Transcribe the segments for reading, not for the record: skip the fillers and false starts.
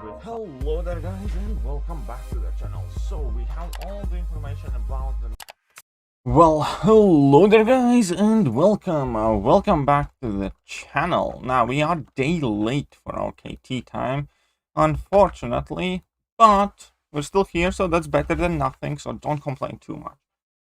Hello there guys and welcome back to the channel. So we have all the information about the... Well, hello there guys and welcome back to the channel. Now we are a day late for our KT time, unfortunately, but we're still here, so that's better than nothing, so don't complain too much.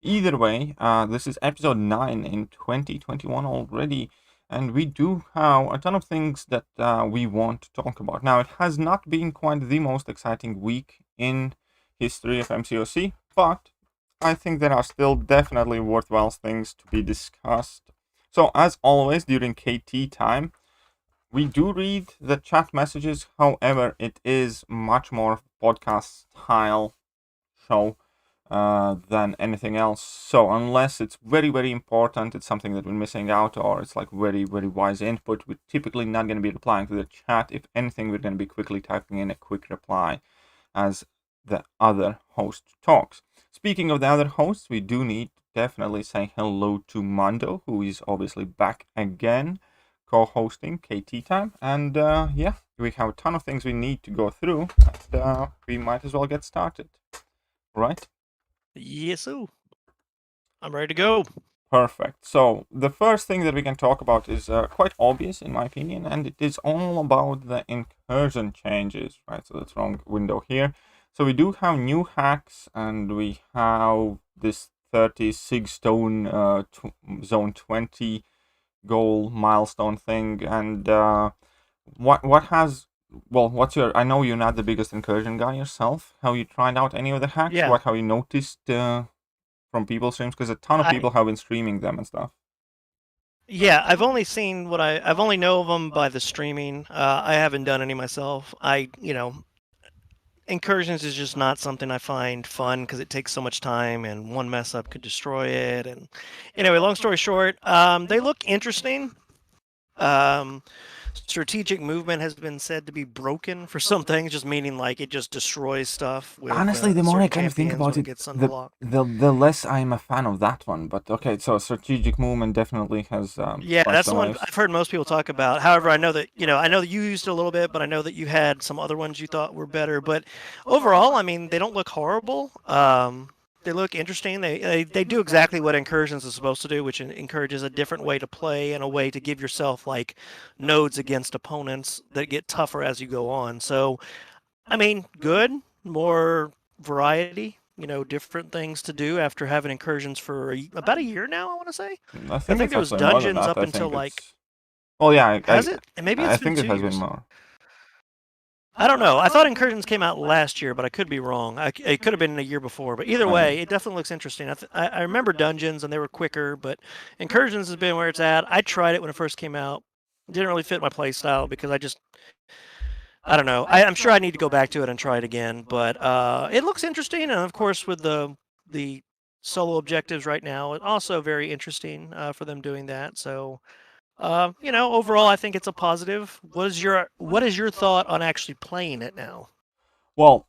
Either way, this is episode 9 in 2021 already. And we do have a ton of things that we want to talk about. Now, it has not been quite the most exciting week in history of MCOC, but I think there are still definitely worthwhile things to be discussed. So, as always, during KT time, we do read the chat messages. However, it is much more podcast style show than anything else. So unless it's very, very important, it's something that we're missing out, or it's like very, very wise input, we're typically not going to be replying to the chat. If anything, we're going to be quickly typing in a quick reply as the other host talks. Speaking of the other hosts, we do need to definitely say hello to Mando, who is obviously back again, co-hosting KT time. And yeah, we have a ton of things we need to go through, and we might as well get started. Right? Yes, sir. I'm ready to go. Perfect. So the first thing that we can talk about is quite obvious in my opinion, and it is all about the incursion changes, right? So that's wrong window here. So we do have new hacks, and we have this 36 stone zone 20 goal milestone thing, and what has... Well, what's your... I know you're not the biggest incursion guy yourself. Have you tried out any of the hacks? Yeah. What have you noticed from people's streams? Because a ton of people have been streaming them and stuff. Yeah, I've only seen I've only know of them by the streaming. I haven't done any myself. Incursions is just not something I find fun because it takes so much time, and one mess up could destroy it. And anyway, long story short, they look interesting. Strategic movement has been said to be broken for some things, just meaning like it just destroys stuff. With, honestly, the more I kind of think about it, the less I'm a fan of that one. But okay, so strategic movement definitely has... yeah, that's the one I've heard most people talk about. However, I know that you used it a little bit, but I know that you had some other ones you thought were better. But overall, I mean, they don't look horrible. They look interesting. They do exactly what Incursions is supposed to do, which encourages a different way to play and a way to give yourself like nodes against opponents that get tougher as you go on. So, I mean, good, more variety, different things to do after having Incursions for about a year now, I want to say. I think there was dungeons up until like... Oh yeah, has it? And maybe I think it has been more. I don't know. I thought Incursions came out last year, but I could be wrong. It could have been a year before. But either way, it definitely looks interesting. I remember Dungeons, and they were quicker, but Incursions has been where it's at. I tried it when it first came out. It didn't really fit my play style because I don't know. I'm sure I need to go back to it and try it again. But it looks interesting, and of course with the solo objectives right now, it's also very interesting for them doing that. So... overall, I think it's a positive. What is your thought on actually playing it now? Well,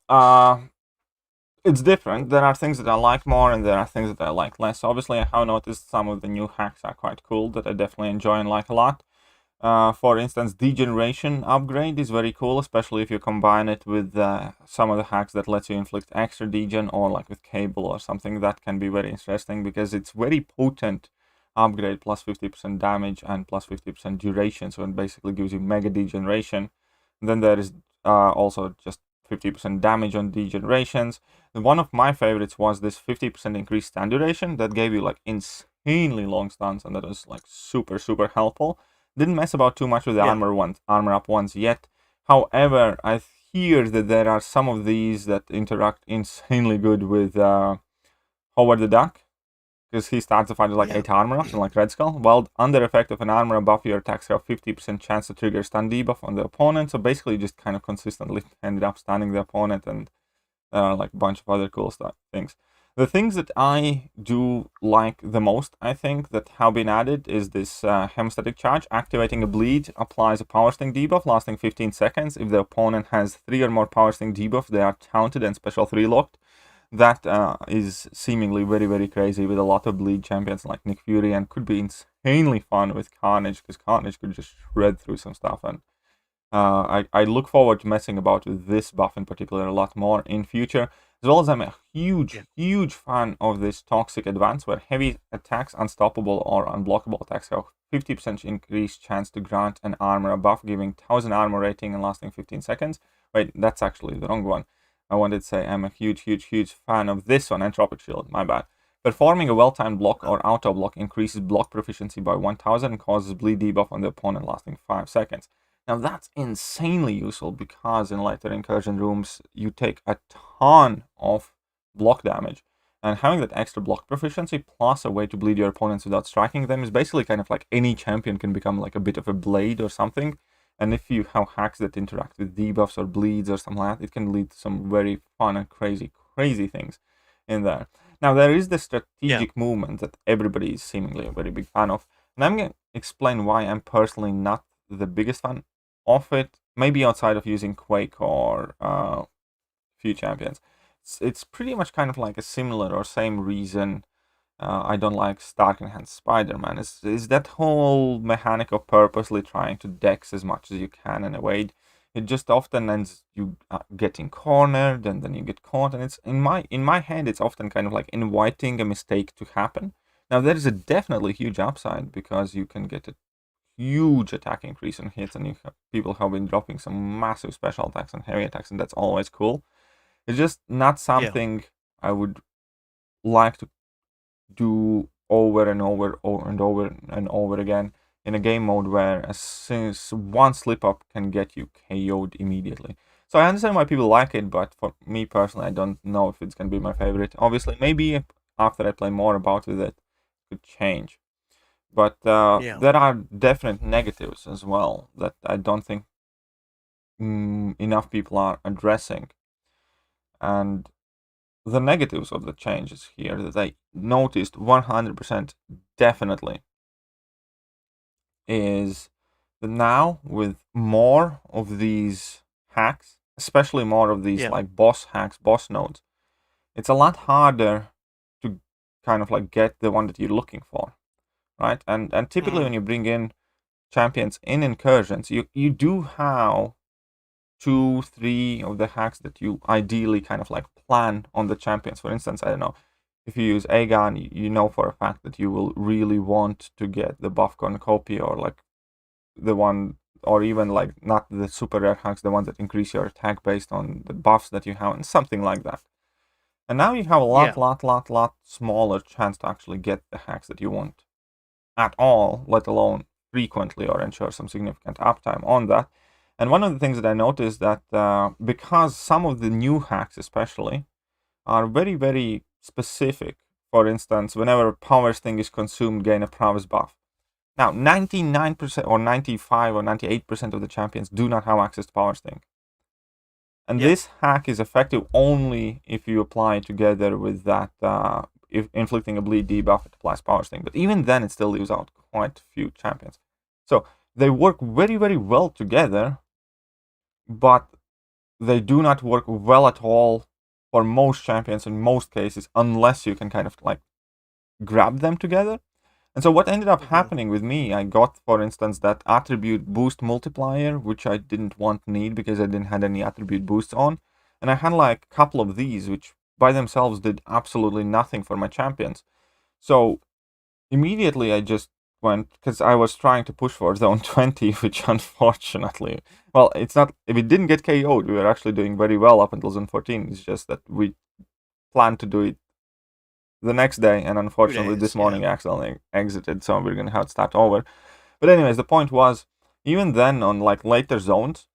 it's different. There are things that I like more, and there are things that I like less. Obviously, I have noticed some of the new hacks are quite cool that I definitely enjoy and like a lot. For instance, degeneration upgrade is very cool, especially if you combine it with some of the hacks that lets you inflict extra degen, or like with cable or something. That can be very interesting because it's very potent upgrade, plus 50% damage and plus 50% duration, so it basically gives you mega degeneration. And then there is also just 50% damage on degenerations. And one of my favorites was this 50% increased stun duration that gave you like insanely long stuns, and that was like super helpful. Didn't mess about too much with the armor up ones yet. However, I hear that there are some of these that interact insanely good with Howard the Duck, because he starts the fight with like 8 armor ups and like Red Skull. Well, under effect of an armor buff, your attacks have 50% chance to trigger stun debuff on the opponent. So basically, you just kind of consistently ended up stunning the opponent, and like a bunch of other cool things. The things that I do like the most, I think, that have been added is this hemostatic charge. Activating a bleed applies a power sting debuff lasting 15 seconds. If the opponent has 3 or more power sting debuff, they are taunted and special 3 locked. That is seemingly very crazy with a lot of bleed champions like Nick Fury, and could be insanely fun with Carnage, because Carnage could just shred through some stuff, and I look forward to messing about with this buff in particular a lot more in future, as well as I'm a huge fan of this Toxic Advance, where heavy attacks, unstoppable or unblockable attacks have 50% increased chance to grant an armor a buff, giving 1000 armor rating and lasting 15 seconds. Wait, that's actually the wrong one. I wanted to say I'm a huge fan of this one, Entropic Shield, my bad. Performing a well-timed block or auto-block increases block proficiency by 1000 and causes bleed debuff on the opponent lasting 5 seconds. Now that's insanely useful because in later incursion rooms you take a ton of block damage, and having that extra block proficiency plus a way to bleed your opponents without striking them is basically kind of like any champion can become like a bit of a blade or something. And if you have hacks that interact with debuffs or bleeds or something like that, it can lead to some very fun and crazy things in there. Now there is the strategic movement that everybody is seemingly a very big fan of, and I'm going to explain why I'm personally not the biggest fan of it, maybe outside of using Quake or few champions. It's pretty much kind of like a similar or same reason I don't like Stark Enhanced Spider-Man. Is that whole mechanic of purposely trying to dex as much as you can and evade. It just often ends you getting cornered, and then you get caught, and it's in my head it's often kind of like inviting a mistake to happen. Now there is a definitely huge upside because you can get a huge attack increase on hits, and people have been dropping some massive special attacks and heavy attacks, and that's always cool. It's just not something I would like to do over and over again in a game mode where as soon as one slip up can get you KO'd immediately. So I understand why people like it, but for me personally, I don't know if it's going to be my favorite. Obviously, maybe after I play more about with it could change. But there are definite negatives as well that I don't think enough people are addressing. And the negatives of the changes here that I noticed 100% definitely is that now with more of these hacks, especially more of these like boss hacks, boss nodes, it's a lot harder to kind of like get the one that you're looking for, right? And typically when you bring in champions in incursions, you do have 2-3 of the hacks that you ideally kind of like plan on the champions. For instance, I don't know, if you use Aegon, you know for a fact that you will really want to get the buff cornucopia, or like the one, or even like not the super rare hacks, the ones that increase your attack based on the buffs that you have, and something like that. And now you have a lot smaller chance to actually get the hacks that you want at all, let alone frequently or ensure some significant uptime on that. And one of the things that I noticed that because some of the new hacks especially are very specific. For instance, whenever power sting is consumed, gain a prowess buff. Now 99% or 95 or 98% of the champions do not have access to power sting. And this hack is effective only if you apply it together with that if inflicting a bleed debuff, it applies power sting. But even then it still leaves out quite a few champions. So they work very well together, but they do not work well at all for most champions in most cases, unless you can kind of like grab them together. And so what ended up happening with me, I got, for instance, that attribute boost multiplier, which I didn't need because I didn't have any attribute boosts on. And I had like a couple of these, which by themselves did absolutely nothing for my champions. So immediately I just went, because I was trying to push for zone 20, which unfortunately, well, it's not, if it didn't get KO'd, we were actually doing very well up until zone 14. It's just that we planned to do it the next day, and unfortunately this morning I accidentally exited, so we're gonna have to start over. But anyways, the point was, even then on like later zones,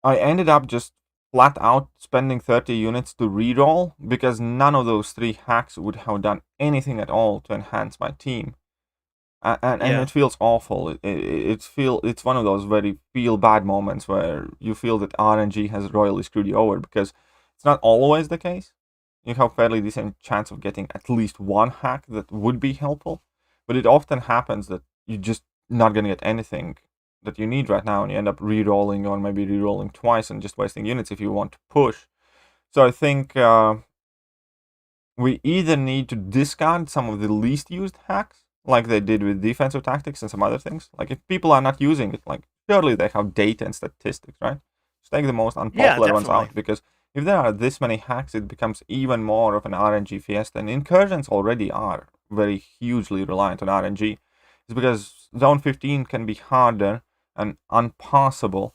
I ended up just flat out spending 30 units to reroll, because none of those 3 hacks would have done anything at all to enhance my team. And it feels awful. It's one of those very feel bad moments where you feel that RNG has royally screwed you over, because it's not always the case. You have fairly decent chance of getting at least one hack that would be helpful, but it often happens that you're just not going to get anything that you need right now, and you end up re-rolling, or maybe re-rolling twice and just wasting units if you want to push. So I think we either need to discard some of the least used hacks, like they did with defensive tactics and some other things. Like if people are not using it, like surely they have data and statistics, right? Just take the most unpopular ones out, because if there are this many hacks, it becomes even more of an RNG fiesta. And Incursions already are very hugely reliant on RNG. It's because Zone 15 can be harder and unpassable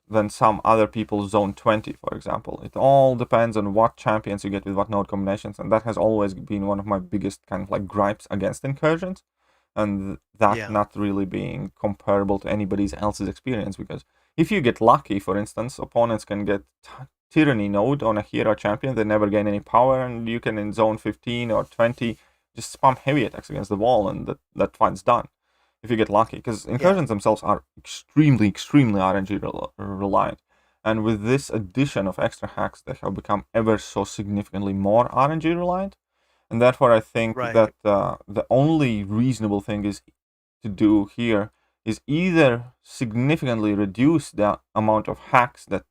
than some other people's Zone 20, for example. It all depends on what champions you get with what node combinations, and that has always been one of my biggest kind of like gripes against Incursions, and that not really being comparable to anybody else's experience, because if you get lucky, for instance, opponents can get Tyranny node on a hero champion, they never gain any power, and you can in Zone 15 or 20 just spam heavy attacks against the wall, and that fight's done. If you get lucky, because Incursions themselves are extremely RNG reliant. And with this addition of extra hacks, they have become ever so significantly more RNG reliant. And therefore, I think that the only reasonable thing is to do here is either significantly reduce the amount of hacks that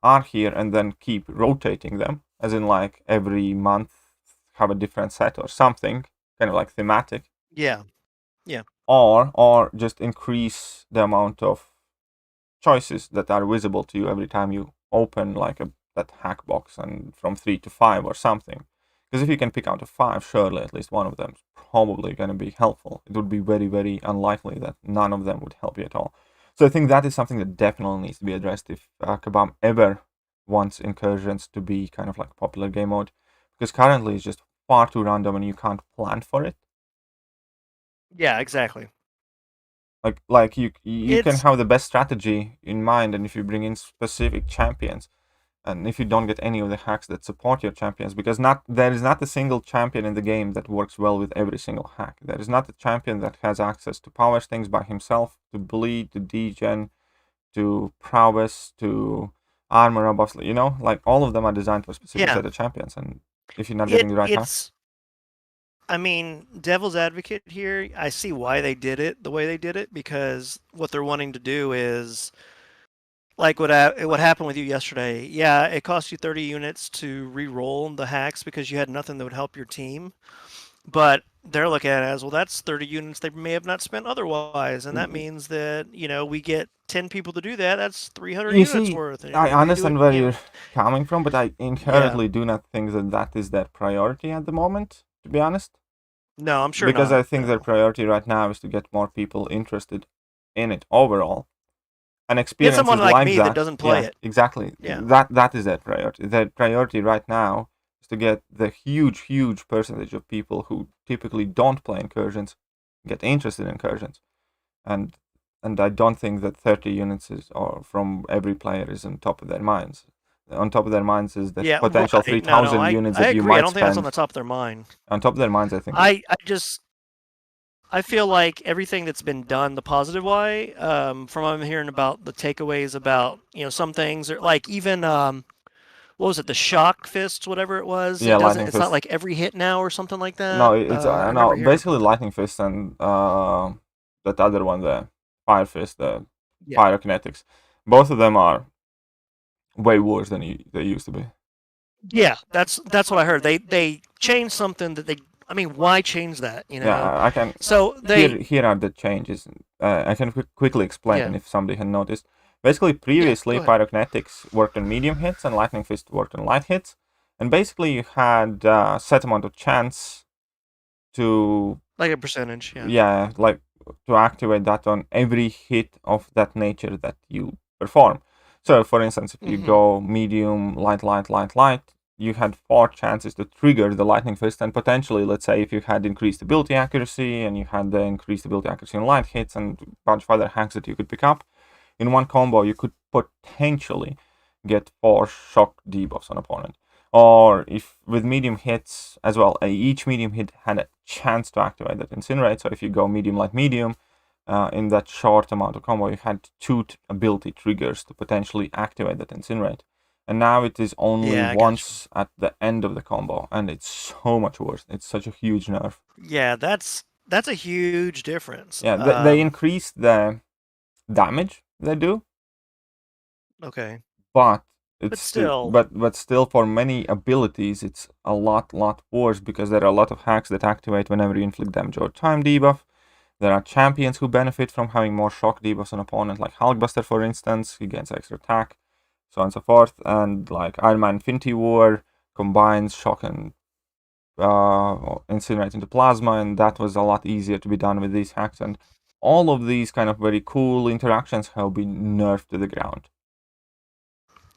are here and then keep rotating them, as in like every month have a different set or something, kind of like thematic. Yeah. Or just increase the amount of choices that are visible to you every time you open like that hack box, and from 3 to 5 or something. Because if you can pick out a 5, surely at least one of them is probably going to be helpful. It would be very, very unlikely that none of them would help you at all. So I think that is something that definitely needs to be addressed if Kabam ever wants Incursions to be kind of like popular game mode. Because currently it's just far too random and you can't plan for it. Yeah, exactly. Like you can have the best strategy in mind, and if you bring in specific champions, and if you don't get any of the hacks that support your champions, because there is not a single champion in the game that works well with every single hack. There is not a champion that has access to power stings by himself, to bleed, to degen, to prowess, to armor buffs. You know, like all of them are designed for a specific set of champions, and if you're not getting the right hacks. I mean, devil's advocate here, I see why they did it the way they did it, because what they're wanting to do is, like what happened with you yesterday. Yeah, it cost you 30 units to re-roll the hacks because you had nothing that would help your team. But they're looking at it as, well, that's 30 units they may have not spent otherwise. And that means that, we get 10 people to do that. That's 300 units worth. I understand where you're coming from, but I inherently do not think that is their priority at the moment, to be honest. No, I'm sure because not. I think their priority right now is to get more people interested in it overall. And experiences someone like me that doesn't play it. Exactly. Yeah. That is their priority. Their priority right now is to get the huge percentage of people who typically don't play Incursions get interested in Incursions. And I don't think that 30 units from every player is on top of their minds. On top of their minds is the potential 3,000 units that you might spend. I don't think that's on the top of their mind. On top of their minds, I think. I feel like everything that's been done the positive way, from what I'm hearing about the takeaways about, some things are like even, what was it, the shock fists, whatever it was? Yeah, it's not like every hit now or something like that? No, it's basically Lightning Fist and that other one, the Fire Fist, the Pyrokinetics. Both of them are way worse than they used to be. Yeah, that's what I heard. They changed something that why change that? Yeah, I can. So here are the changes. I can quickly explain if somebody had noticed. Basically, previously Pyrokinetics worked on medium hits and Lightning Fist worked on light hits, and basically you had a set amount of chance to like a percentage. Yeah, like to activate that on every hit of that nature that you perform. So, for instance, if you go medium, light, you had 4 chances to trigger the Lightning Fist, and potentially, let's say, if you had increased ability accuracy, and you had the increased ability accuracy on light hits, and a bunch of other hacks that you could pick up, in one combo, you could potentially get 4 shock debuffs on opponent. Or if with medium hits as well, each medium hit had a chance to activate that Incinerate, so if you go medium, light, medium, in that short amount of combo, you had 2 ability triggers to potentially activate that Incinerate. And now it is only once at the end of the combo, and it's so much worse. It's such a huge nerf. Yeah, that's a huge difference. Yeah, they increased the damage they do. Okay. But it's still for many abilities, it's a lot worse, because there are a lot of hacks that activate whenever you inflict damage or time debuff. There are champions who benefit from having more shock debuffs on opponent, like Hulkbuster, for instance. He gains extra attack, so on and so forth. And like Iron Man Infinity War combines shock and incinerate into plasma, and that was a lot easier to be done with these hacks. And all of these kind of very cool interactions have been nerfed to the ground.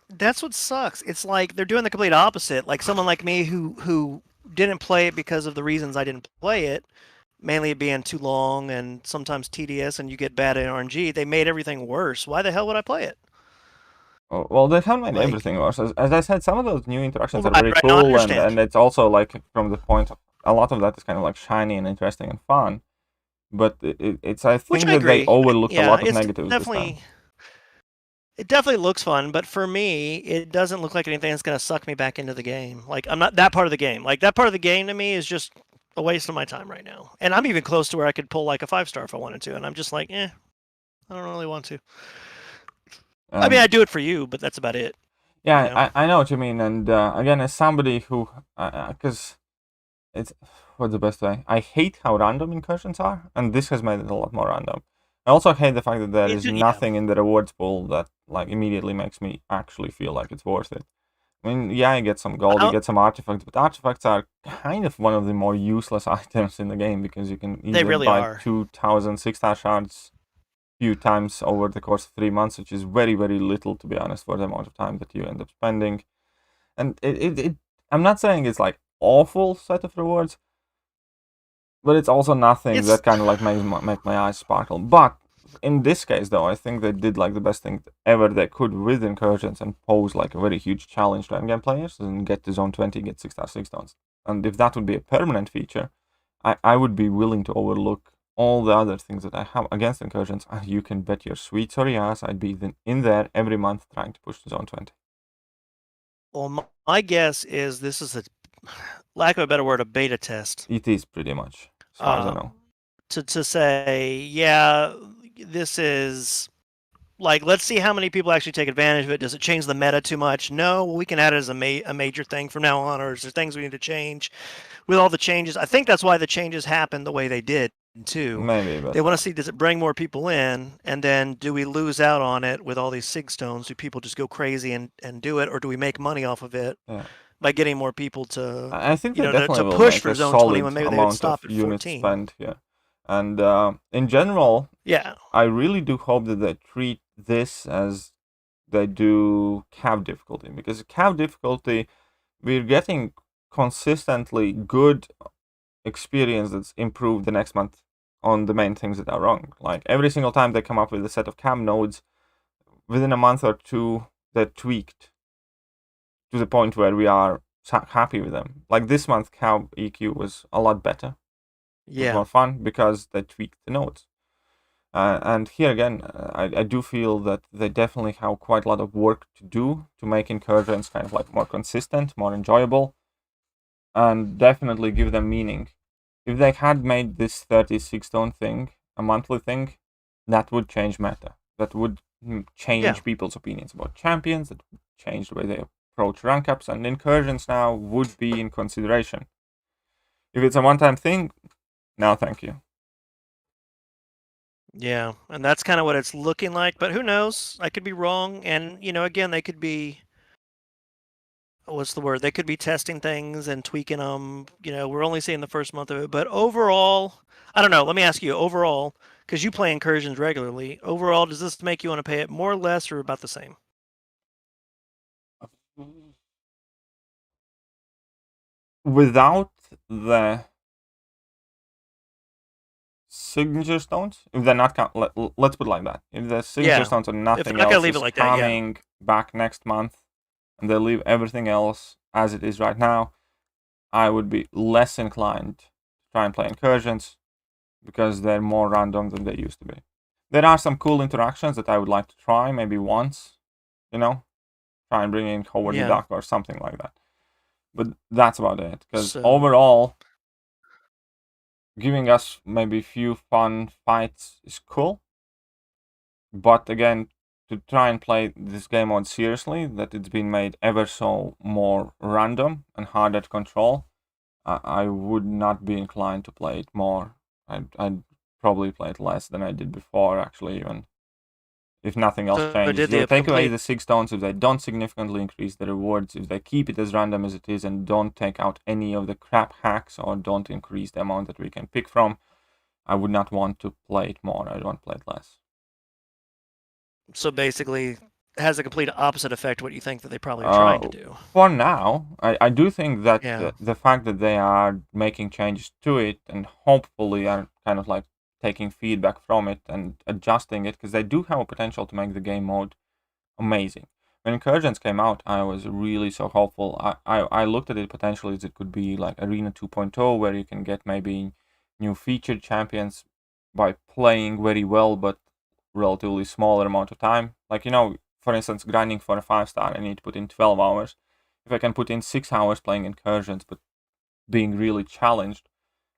That's what sucks. It's like they're doing the complete opposite. Like someone like me who didn't play it because of the reasons I didn't play it, mainly it being too long and sometimes tedious, and you get bad RNG. They made everything worse. Why the hell would I play it? Well, they haven't made Like, everything worse. As I said, some of those new interactions are right, very right. No, I cool, understand. and it's also like from the point of, a lot of that is kind of like shiny and interesting and fun. But it's I Which think I that they agree. overlooked a Yeah, lot of it's negatives this time. definitely it definitely looks fun, but for me, it doesn't look like anything that's going to suck me back into the game. Like I'm not that part of the game. Like that part of the game to me is just a waste of my time right now. And I'm even close to where I could pull like a 5-star if I wanted to, and I'm just like, I don't really want to. I mean, I do it for you, but that's about it. Yeah, you know? I know what you mean, and again, as somebody who, because it's, what's the best way? I hate how random incursions are, and this has made it a lot more random. I also hate the fact that there is nothing in the rewards pool that like immediately makes me actually feel like it's worth it. I mean, yeah, you get some gold, you get some artifacts, but artifacts are kind of one of the more useless items in the game because you can easily really buy are. 2,000 6-star shards few times over the course of 3 months, which is very, very little, to be honest, for the amount of time that you end up spending. And I'm not saying it's like awful set of rewards, but it's also nothing that kind of like make my eyes sparkle. But in this case, though, I think they did like the best thing ever they could with Incursions and pose like a very huge challenge to endgame players and get to zone 20, get 6-star 6 stones. And if that would be a permanent feature, I would be willing to overlook all the other things that I have against Incursions, and you can bet your sweet sorry ass I'd be in there every month trying to push to zone 20. Well, my guess is this is a, lack of a better word, a beta test. It is pretty much, as far as I know. To say, yeah, this is like, let's see how many people actually take advantage of it. Does it change the meta too much? No, we can add it as a major thing from now on, or is there things we need to change? With all the changes, I think that's why the changes happened the way they did too. Maybe, but they want to see, does it bring more people in, and then do we lose out on it with all these sig stones? Do people just go crazy and do it, or do we make money off of it by getting more people to? I think they definitely to will push make for a zone solid 20 when maybe they would amount stop of at units 14. spent here. And in general, I really do hope that they treat this as they do cav difficulty, because cav difficulty, we're getting consistently good experience that's improved the next month on the main things that are wrong. Like every single time they come up with a set of cam nodes, within a month or two, they're tweaked to the point where we are happy with them. Like this month, cab EQ was a lot better. It was more fun because they tweaked the nodes. And here again, I do feel that they definitely have quite a lot of work to do to make Incursions kind of like more consistent, more enjoyable, and definitely give them meaning. If they had made this 36 stone thing a monthly thing, that would change meta. That would change people's opinions about champions. That would change the way they approach rank ups, and Incursions now would be in consideration. If it's a one-time thing, no, thank you. Yeah, and that's kind of what it's looking like, but who knows? I could be wrong, and again, they could be, what's the word? They could be testing things and tweaking them. We're only seeing the first month of it, but overall, I don't know. Let me ask you, overall, because you play Incursions regularly, overall, does this make you want to pay it more, less, or about the same? Without the signature stones, if they're not let's put it like that, if the signature stones are nothing else is coming back next month, and they leave everything else as it is right now, I would be less inclined to try and play Incursions, because they're more random than they used to be. There are some cool interactions that I would like to try, maybe once, try and bring in Howard the Duck or something like that. But that's about it, because overall, giving us maybe a few fun fights is cool. But again, to try and play this game mode seriously, that it's been made ever so more random and harder to control, I would not be inclined to play it more. I'd probably played less than I did before, actually, even if nothing else So changes. did If they the take away complete the 6 stones, if they don't significantly increase the rewards, if they keep it as random as it is and don't take out any of the crap hacks or don't increase the amount that we can pick from, I would not want to play it more. I'd want to play it less. So basically, has a complete opposite effect what you think that they probably are trying to do. For now, I do think that Yeah. the fact that they are making changes to it and hopefully are kind of like taking feedback from it and adjusting it, because they do have a potential to make the game mode amazing. When Incursions came out, I was really so hopeful. I looked at it potentially as it could be like Arena 2.0, where you can get maybe new featured champions by playing very well, but relatively smaller amount of time. Like, you know, for instance, grinding for a 5-star, I need to put in 12 hours. If I can put in 6 hours playing Incursions, but being really challenged,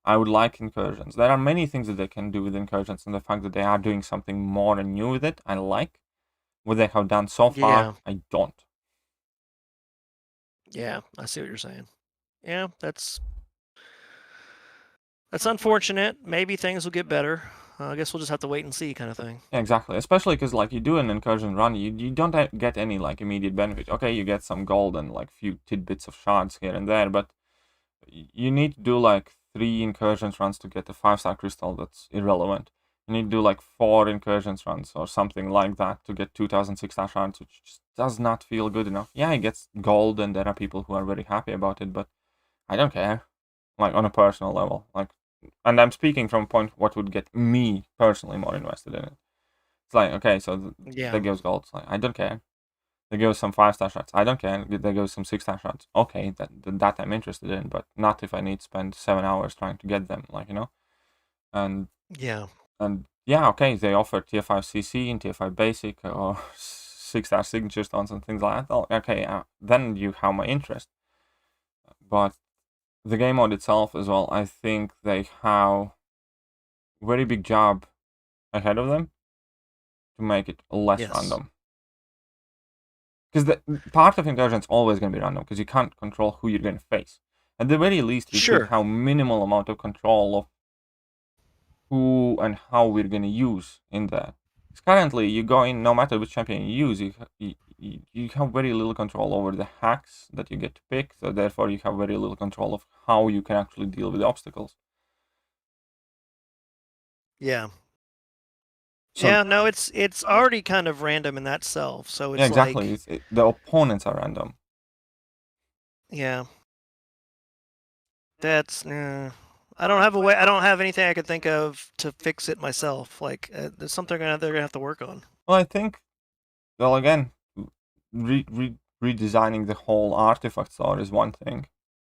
I would like Incursions. There are many things that they can do with Incursions, and the fact that they are doing something more and new with it, I like. What they have done so far, Yeah. I don't. Yeah, I see what you're saying. Yeah, that's unfortunate. Maybe things will get better. I guess we'll just have to wait and see, kind of thing. Yeah, exactly. Especially because like you do an Incursion run, you don't get any like immediate benefit. Okay, you get some gold and like few tidbits of shards here and there, but you need to do like 3 Incursions runs to get a 5-star crystal. That's irrelevant. You need to do like 4 Incursions runs or something like that to get 2,000 6-star shards, which just does not feel good enough. Yeah, it gets gold and there are people who are very happy about it, but I don't care. Like on a personal level, like, and I'm speaking from a point what would get me personally more invested in it. It's like, okay, so Yeah. they give gold. It's like, I don't care. They give some 5-star shots. I don't care. They give some 6-star shots. Okay, that I'm interested in, but not if I need to spend 7 hours trying to get them. Like, you know, and Yeah. Yeah, okay, they offer tier 5 CC and tier 5 basic or 6-star signature stones and things like that. Oh, okay, then you have my interest. But the game mode itself as well, I think they have very big job ahead of them to make it less Yes. random. Because the part of Incursion is always going to be random because you can't control who you're going to face. At the very least, we should have minimal amount of control of who and how we're going to use in there. Because currently, you go in, no matter which champion you use, you have very little control over the hacks that you get to pick, so therefore you have very little control of how you can actually deal with the obstacles. Yeah. So, yeah, no, it's already kind of random in that self. So it's yeah, exactly. like The opponents are random. yeah. That's I don't have a way. I don't have anything I could think of to fix it myself. Like there's something they're gonna have to work on. Well, I think, well, again, redesigning the whole artifact store is one thing.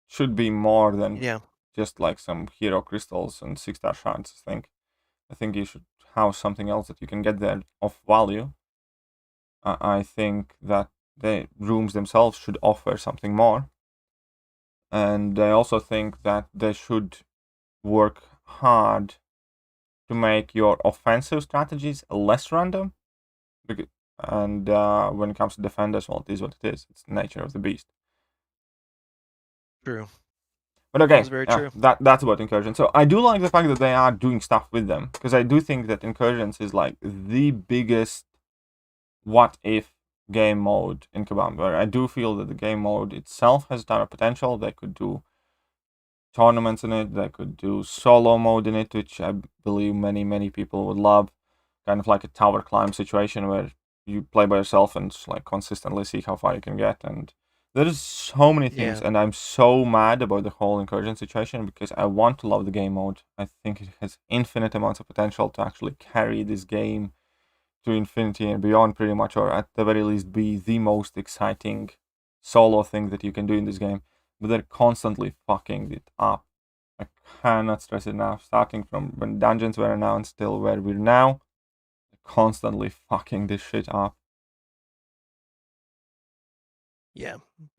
Should be more than Yeah. just like some hero crystals and 6-star shards. I think you should have something else that you can get there of value. I think that the rooms themselves should offer something more. And I also think that they should work hard to make your offensive strategies less random. And when it comes to defenders, well, it is what it is. It's the nature of the beast. True. But okay, That's very true. that's about Incursion. So I do like the fact that they are doing stuff with them, because I do think that Incursions is like the biggest what if game mode in Kabam, where I do feel that the game mode itself has a ton of potential. They could do tournaments in it, they could do solo mode in it, which I believe many people would love. Kind of like a tower climb situation where you play by yourself and just like consistently see how far you can get. And there's so many things, Yeah. and I'm so mad about the whole Incursion situation because I want to love the game mode. I think it has infinite amounts of potential to actually carry this game to infinity and beyond, pretty much, or at the very least be the most exciting solo thing that you can do in this game. But they're constantly fucking it up. I cannot stress it enough. Starting from when dungeons were announced till where we're now, constantly fucking this shit up. Yeah.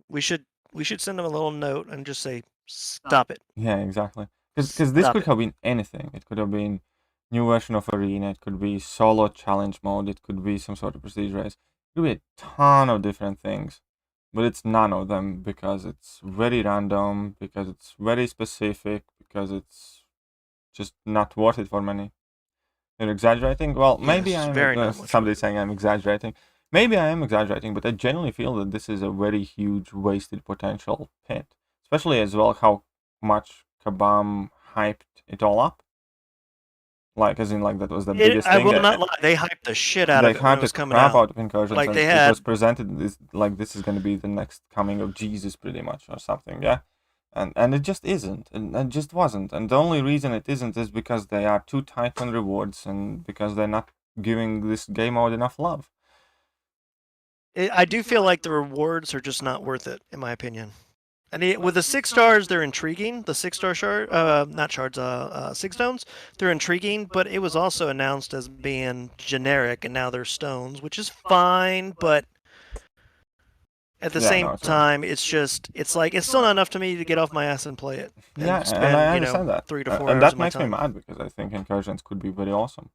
We should send them a little note and just say stop it. Yeah, exactly. Because this could have been anything. It could have been new version of Arena. It could be solo challenge mode. It could be some sort of prestige race. It could be a ton of different things. But it's none of them because it's very random, because it's very specific, because it's just not worth it for many. You're exaggerating? Well, maybe Yes, I'm... very not much somebody worth it. saying I'm exaggerating. Maybe I am exaggerating, but I genuinely feel that this is a very huge wasted potential pit. Especially as well how much Kabam hyped it all up. Like, as in, like, that was the biggest I thing. will not lie, they hyped the shit out They of it when it hyped was the coming crap out. out of Incursions, Like, and they it had... was presented this, like, this is going to be the next coming of Jesus, pretty much, or something, yeah? And it just isn't, and it just wasn't. And the only reason it isn't is because they are too tight on rewards, and because they're not giving this game mode enough love. I do feel like the rewards are just not worth it, in my opinion. And with the 6 stars, they're intriguing. The 6-star shard, not shards, 6 stones, they're intriguing. But it was also announced as being generic, and now they're stones, which is fine. But at the same time, it's like it's still not enough to me to get off my ass and play it. And spend, and I understand that. 3 to 4 hours and that of my makes me time. mad because I think Incursions could be very awesome,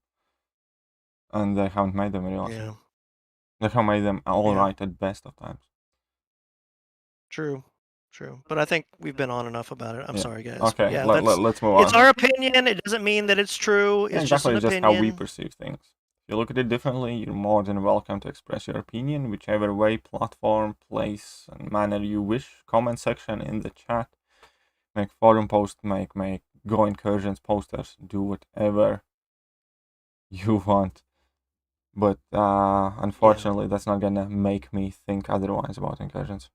and they haven't made them very awesome. Yeah. They have made them all right at best of times. True. But I think we've been on enough about it. I'm sorry, guys. Okay, yeah, let's move on. It's our opinion. It doesn't mean that it's true. It's exactly, just an opinion. how we perceive things. If you look at it differently, you're more than welcome to express your opinion, whichever way, platform, place, and manner you wish. Comment section in the chat. Make forum posts, make go Incursions posters, do whatever you want. But unfortunately, that's not gonna make me think otherwise about Incursions.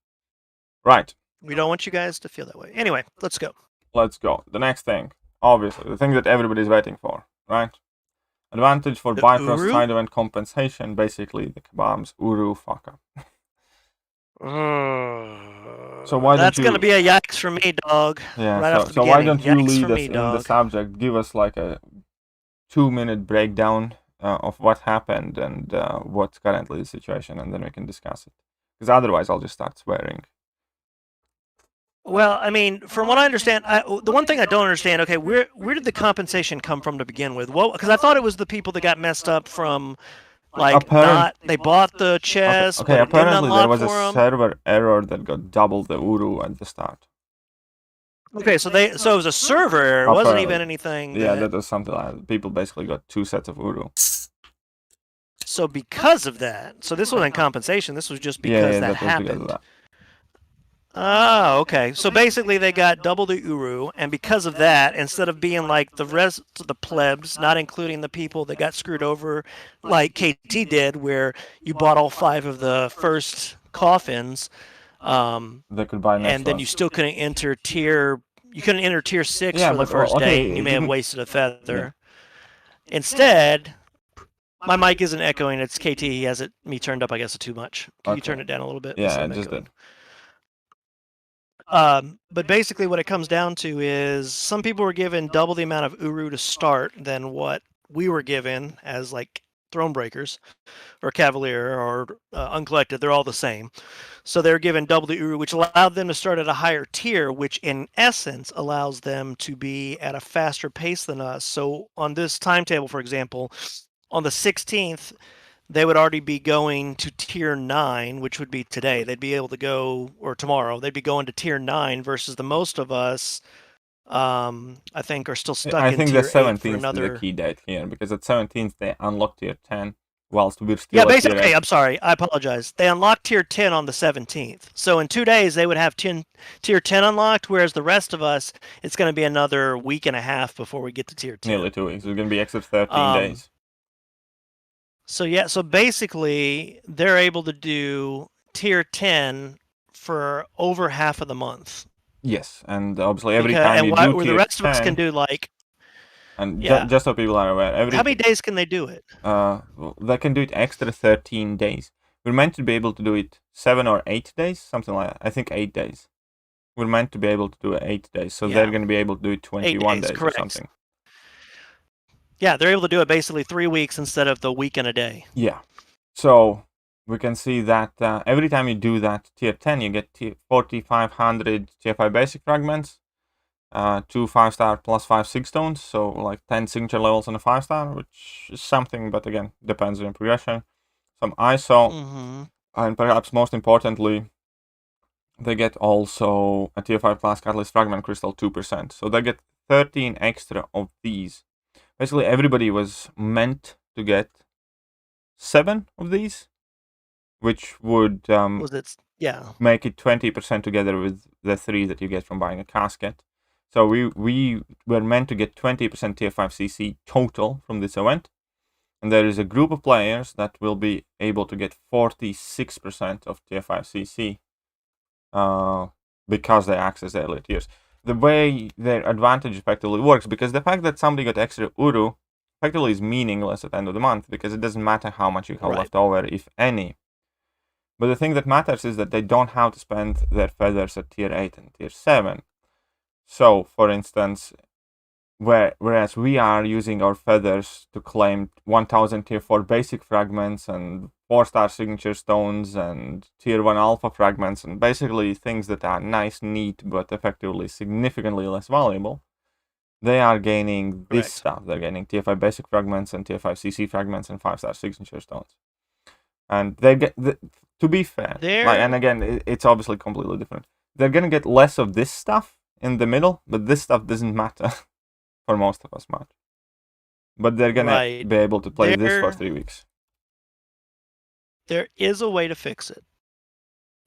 Right. We don't want you guys to feel that way. Anyway, let's go. Let's go. The next thing, obviously, the thing that everybody's waiting for, right? Advantage for Byproduct side event compensation, basically the Kabam's Uru fuck up. So why That's don't you... gonna be a yikes for me, dog. Yeah. Right So why don't you lead us in the subject? Give us like a 2-minute breakdown of what happened and what's currently the situation, and then we can discuss it. Because otherwise, I'll just start swearing. Well, I mean, from what I understand, the one thing I don't understand, okay, where did the compensation come from to begin with? Well, because I thought it was the people that got messed up from, like, they bought the chest, okay, but apparently there was a them. server error that got double the Uru at the start. Okay, so it was a server error. It wasn't even anything. Yeah, that was something like that. People basically got 2 sets of Uru. So because of that, so this wasn't compensation. This was just because that happened. Because of that. Oh, okay. So basically, they got double the Uru, and because of that, instead of being like the rest of the plebs, not including the people that got screwed over, like KT did, where you bought all 5 of the first coffins, they could buy and then you still couldn't enter tier. You couldn't enter tier 6 for the first day. And you may have wasted a feather. Yeah. Instead, my mic isn't echoing. It's KT. He has me turned up, I guess, too much. Can you turn it down a little bit? Yeah, I just did. But basically what it comes down to is some people were given double the amount of Uru to start than what we were given as like Thronebreakers or Cavalier or Uncollected. They're all the same. So they're given double the Uru, which allowed them to start at a higher tier, which in essence allows them to be at a faster pace than us. So on this timetable, for example, on the 16th, they would already be going to tier 9, which would be today. They'd be able to go, or tomorrow, they'd be going to tier 9 versus the most of us, I think, are still stuck in tier 8 for another... I think the 17th is the key date here, because at 17th they unlock tier 10, whilst we're still at basically, tier 8. I'm sorry, I apologize. They unlock tier 10 on the 17th. So in 2 days, they would have tier 10 unlocked, whereas the rest of us, it's going to be another week and a half before we get to tier 10. Nearly 2 weeks. It's going to be extra 13 days. So yeah, so basically they're able to do tier 10 for over half of the month. Yes, and obviously every time you do tier the rest 10, of us can do like... And just so people are aware, how many days can they do it? They can do it extra 13 days. We're meant to be able to do it 7 or 8 days, something like that. I think 8 days. We're meant to be able to do it 8 days, so they're going to be able to do it 21 days or something. Yeah, they're able to do it basically 3 weeks instead of the week and a day. Yeah. So we can see that every time you do that tier 10, you get 4,500 TFI basic fragments, 2 5-star plus 5 6 stones, so like 10 signature levels on a 5-star, which is something, but again, depends on progression. Some ISO, and perhaps most importantly, they get also a tier 5 class catalyst fragment crystal 2%. So they get 13 extra of these, basically everybody was meant to get 7 of these, which would Was it? Yeah. make it 20% together with the 3 that you get from buying a casket. So we were meant to get 20% tier 5 CC total from this event. And there is a group of players that will be able to get 46% of tier 5 CC because they access earlier tiers. The way their advantage effectively works, because the fact that somebody got extra Uru effectively is meaningless at the end of the month, because it doesn't matter how much you have left over, if any. But the thing that matters is that they don't have to spend their feathers at tier 8 and tier 7. So, for instance, whereas we are using our feathers to claim 1000 tier 4 basic fragments and 4-star signature stones and tier 1 alpha fragments and basically things that are nice, neat, but effectively significantly less valuable, they are gaining this stuff. They're gaining tier 5 basic fragments and tier 5 CC fragments and 5-star signature stones. And they get, to be fair, and again, it's obviously completely different. They're going to get less of this stuff in the middle, but this stuff doesn't matter for most of us much. But they're going to be able to play this for 3 weeks. There is a way to fix it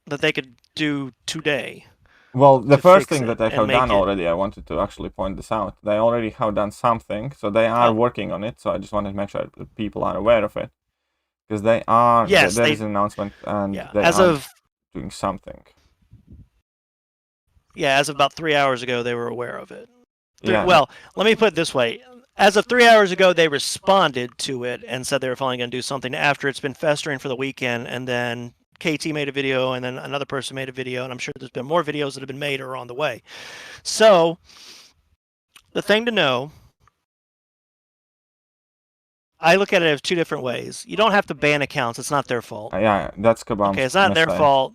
that they could do today. Well, the first thing that they have done already, I wanted to actually point this out. They already have done something, so they are working on it. So I just wanted to make sure that people are aware of it. Because they are, there is an announcement, and they are doing something. Yeah, as of about 3 hours ago, they were aware of it. Well, let me put it this way. As of 3 hours ago, they responded to it and said they were finally going to do something after it's been festering for the weekend. And then KT made a video, and then another person made a video, and I'm sure there's been more videos that have been made or are on the way. So the thing to know, I look at it as 2 different ways. You don't have to ban accounts. It's not their fault. Yeah, that's Kabam's Okay, it's not their fault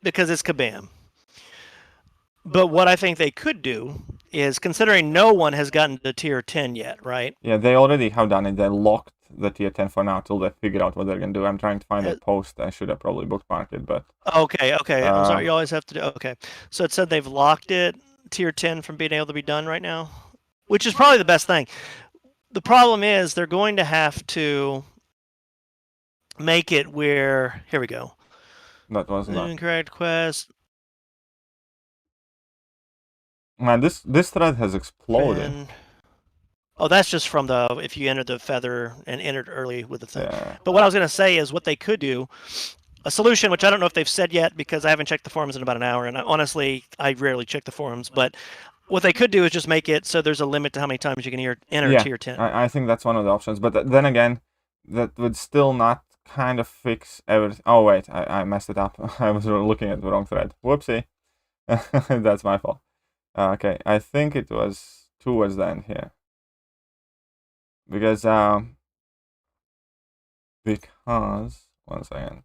because it's Kabam. But what I think they could do is, considering no one has gotten to tier 10 yet, right? Yeah, they already have done it. They locked the tier 10 for now till they figure out what they're going to do. I'm trying to find a post. I should have probably bookmarked it, but... Okay. I'm sorry. You always have to do... Okay. So it said they've locked it, tier 10, from being able to be done right now, which is probably the best thing. The problem is they're going to have to make it where... Here we go. That wasn't that. Incorrect quest. Man, this thread has exploded. Oh, that's just from the, if you entered the feather and entered early with the thing. Yeah. But what I was going to say is what they could do, a solution, which I don't know if they've said yet because I haven't checked the forums in about an hour, and honestly, I rarely check the forums, but what they could do is just make it so there's a limit to how many times you can enter tier 10. I think that's one of the options, but then again, that would still not kind of fix everything. Oh, wait, I messed it up. I was looking at the wrong thread. Whoopsie. That's my fault. Okay, I think it was towards the end here. Because, one second.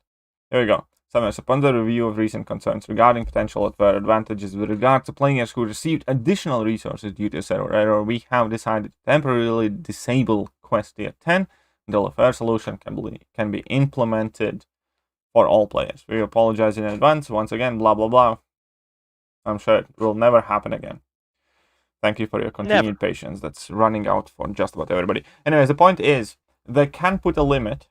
Here we go. Summers, upon the review of recent concerns regarding potential unfair advantages with regard to players who received additional resources due to a server error, we have decided to temporarily disable Quest Tier 10 until a fair solution can be implemented for all players. We apologize in advance. Once again, blah, blah, blah. I'm sure it will never happen again. Thank you for your continued patience. That's running out for just about everybody. Anyways, the point is, they can put a limit,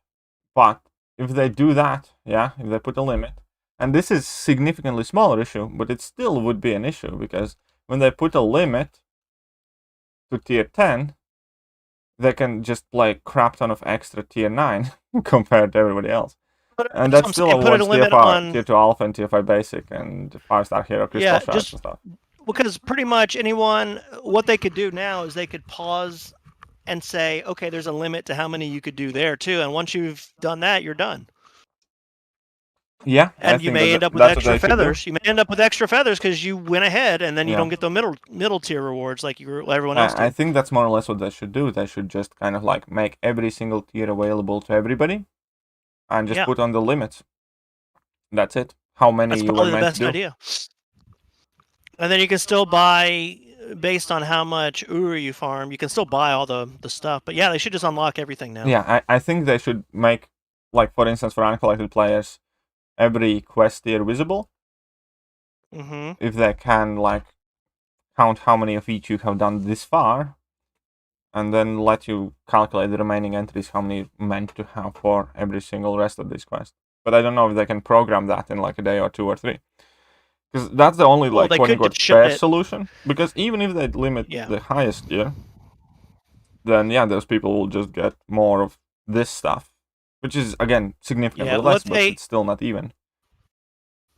but if they do that, if they put a limit, and this is significantly smaller issue, but it still would be an issue, because when they put a limit to tier 10, they can just play crap ton of extra tier 9 compared to everybody else. And that's still awards tier 2 alpha and tier 5 basic and 5-star hero crystal shards and stuff. Because pretty much anyone, what they could do now is they could pause and say, okay, there's a limit to how many you could do there too, and once you've done that, you're done. Yeah, and you may end up with extra feathers. You may end up with extra feathers because you went ahead, and then you don't get the middle tier rewards like everyone else did. I think that's more or less what they should do. They should just kind of like make every single tier available to everybody, and just put on the limits. That's it. How many you were meant to do. That's probably the best idea. And then you can still buy, based on how much Uru you farm, you can still buy all the stuff. But yeah, they should just unlock everything now. Yeah, I think they should make, like, for instance, for uncollected players, every quest tier visible. If they can, like, count how many of each you have done this far, and then let you calculate the remaining entries, how many meant to have for every single rest of this quest. But I don't know if they can program that in like a day or 2 or 3. Because that's the only like quote-unquote fair solution. Because even if they limit the highest tier, then yeah, those people will just get more of this stuff, which is again significantly less, but it's still not even.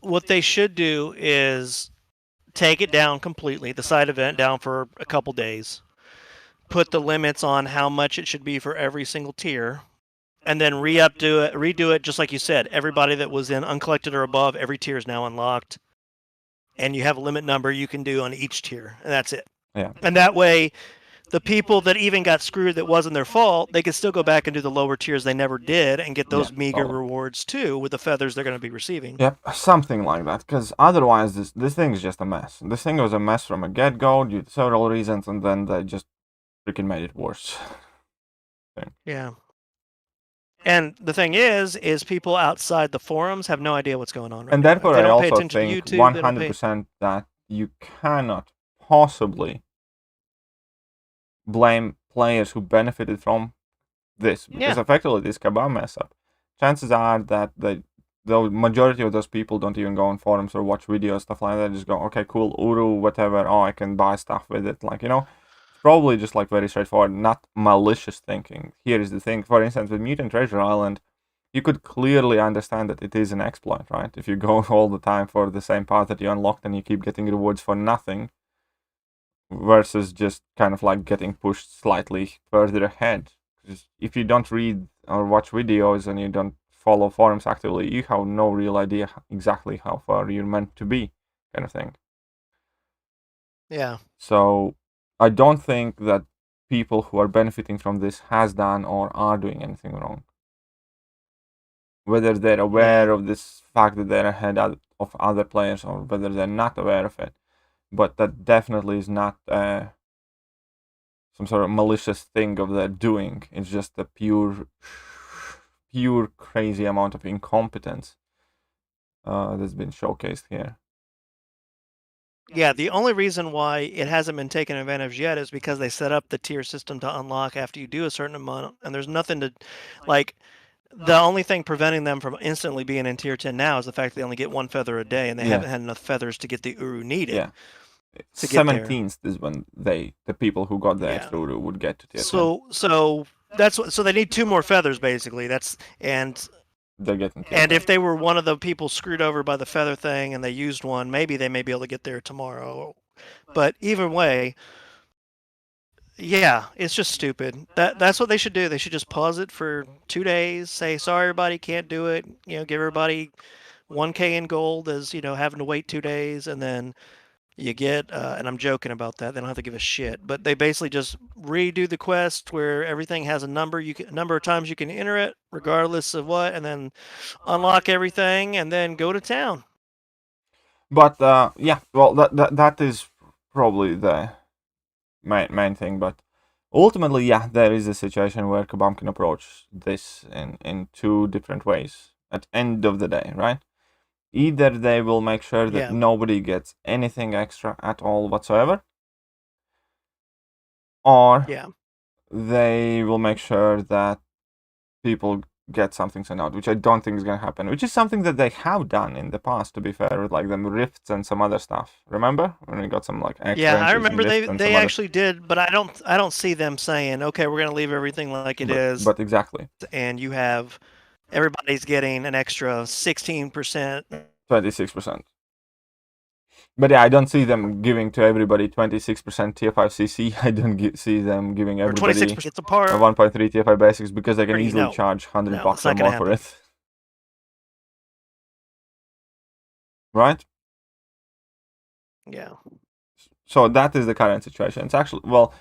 What they should do is take it down completely, the side event down for a couple days, put the limits on how much it should be for every single tier, and then redo it just like you said. Everybody that was in uncollected or above, every tier is now unlocked, and you have a limit number you can do on each tier, and that's it. Yeah. And that way, the people that even got screwed that wasn't their fault, they could still go back and do the lower tiers they never did and get those meager rewards too with the feathers they're going to be receiving. Yep, something like that, because otherwise this thing is just a mess. This thing was a mess from a get-go due to several reasons, and then they just freaking made it worse. Yeah. And the thing is people outside the forums have no idea what's going on right and now. therefore I also think 100% that you cannot possibly blame players who benefited from this, because effectively this kebab mess up. Chances are that the majority of those people don't even go on forums or watch videos, stuff like that. Just go, okay, cool, Uru, whatever. Oh, I can buy stuff with it. Like, you know, it's probably just like very straightforward, not malicious thinking. Here is the thing. For instance, with Mutant Treasure Island, you could clearly understand that it is an exploit, right? If you go all the time for the same path that you unlocked and you keep getting rewards for nothing, versus just kind of like getting pushed slightly further ahead. If you don't read or watch videos and you don't follow forums actively, you have no real idea exactly how far you're meant to be, kind of thing. Yeah. So I don't think that people who are benefiting from this has done or are doing anything wrong. Whether they're aware of this fact that they're ahead of other players or whether they're not aware of it. But that definitely is not some sort of malicious thing of their doing. It's just a pure crazy amount of incompetence that's been showcased here. Yeah, the only reason why it hasn't been taken advantage yet is because they set up the tier system to unlock after you do a certain amount, and there's nothing to, like, the only thing preventing them from instantly being in tier 10 now is the fact they only get 1 feather a day, and they haven't had enough feathers to get the Uru needed. Yeah. 17th is when the people who got the extra Uru would get to tier 10. So they need 2 more feathers basically. They're getting. And if they were one of the people screwed over by the feather thing and they used one, maybe they may be able to get there tomorrow. But either way, yeah, it's just stupid. That's what they should do. They should just pause it for 2 days, say sorry everybody, can't do it, you know, give everybody 1K in gold as, you know, having to wait 2 days, and then you get, and I'm joking about that, they don't have to give a shit, but they basically just redo the quest where everything has a number, number of times you can enter it, regardless of what, and then unlock everything, and then go to town. But yeah, well, that is probably the main thing. But ultimately, yeah, there is a situation where Kabam can approach this in 2 different ways at end of the day, right? Either they will make sure that nobody gets anything extra at all whatsoever, or they will make sure that people get something sent out, which I don't think is going to happen, which is something that they have done in the past, to be fair, with like them rifts and some other stuff. Remember when we got some like extra? Yeah, I remember they actually did, but I don't see them saying, okay, we're going to leave everything like it is. But exactly. And you have everybody's getting an extra 16%. 26%. But yeah, I don't see them giving to everybody 26% TF5 CC. I don't see them giving everybody 26% a part. 1.3 TF5 basics, because they can easily charge $100 or more for it. Right? Yeah. So that is the current situation. It's actually, well,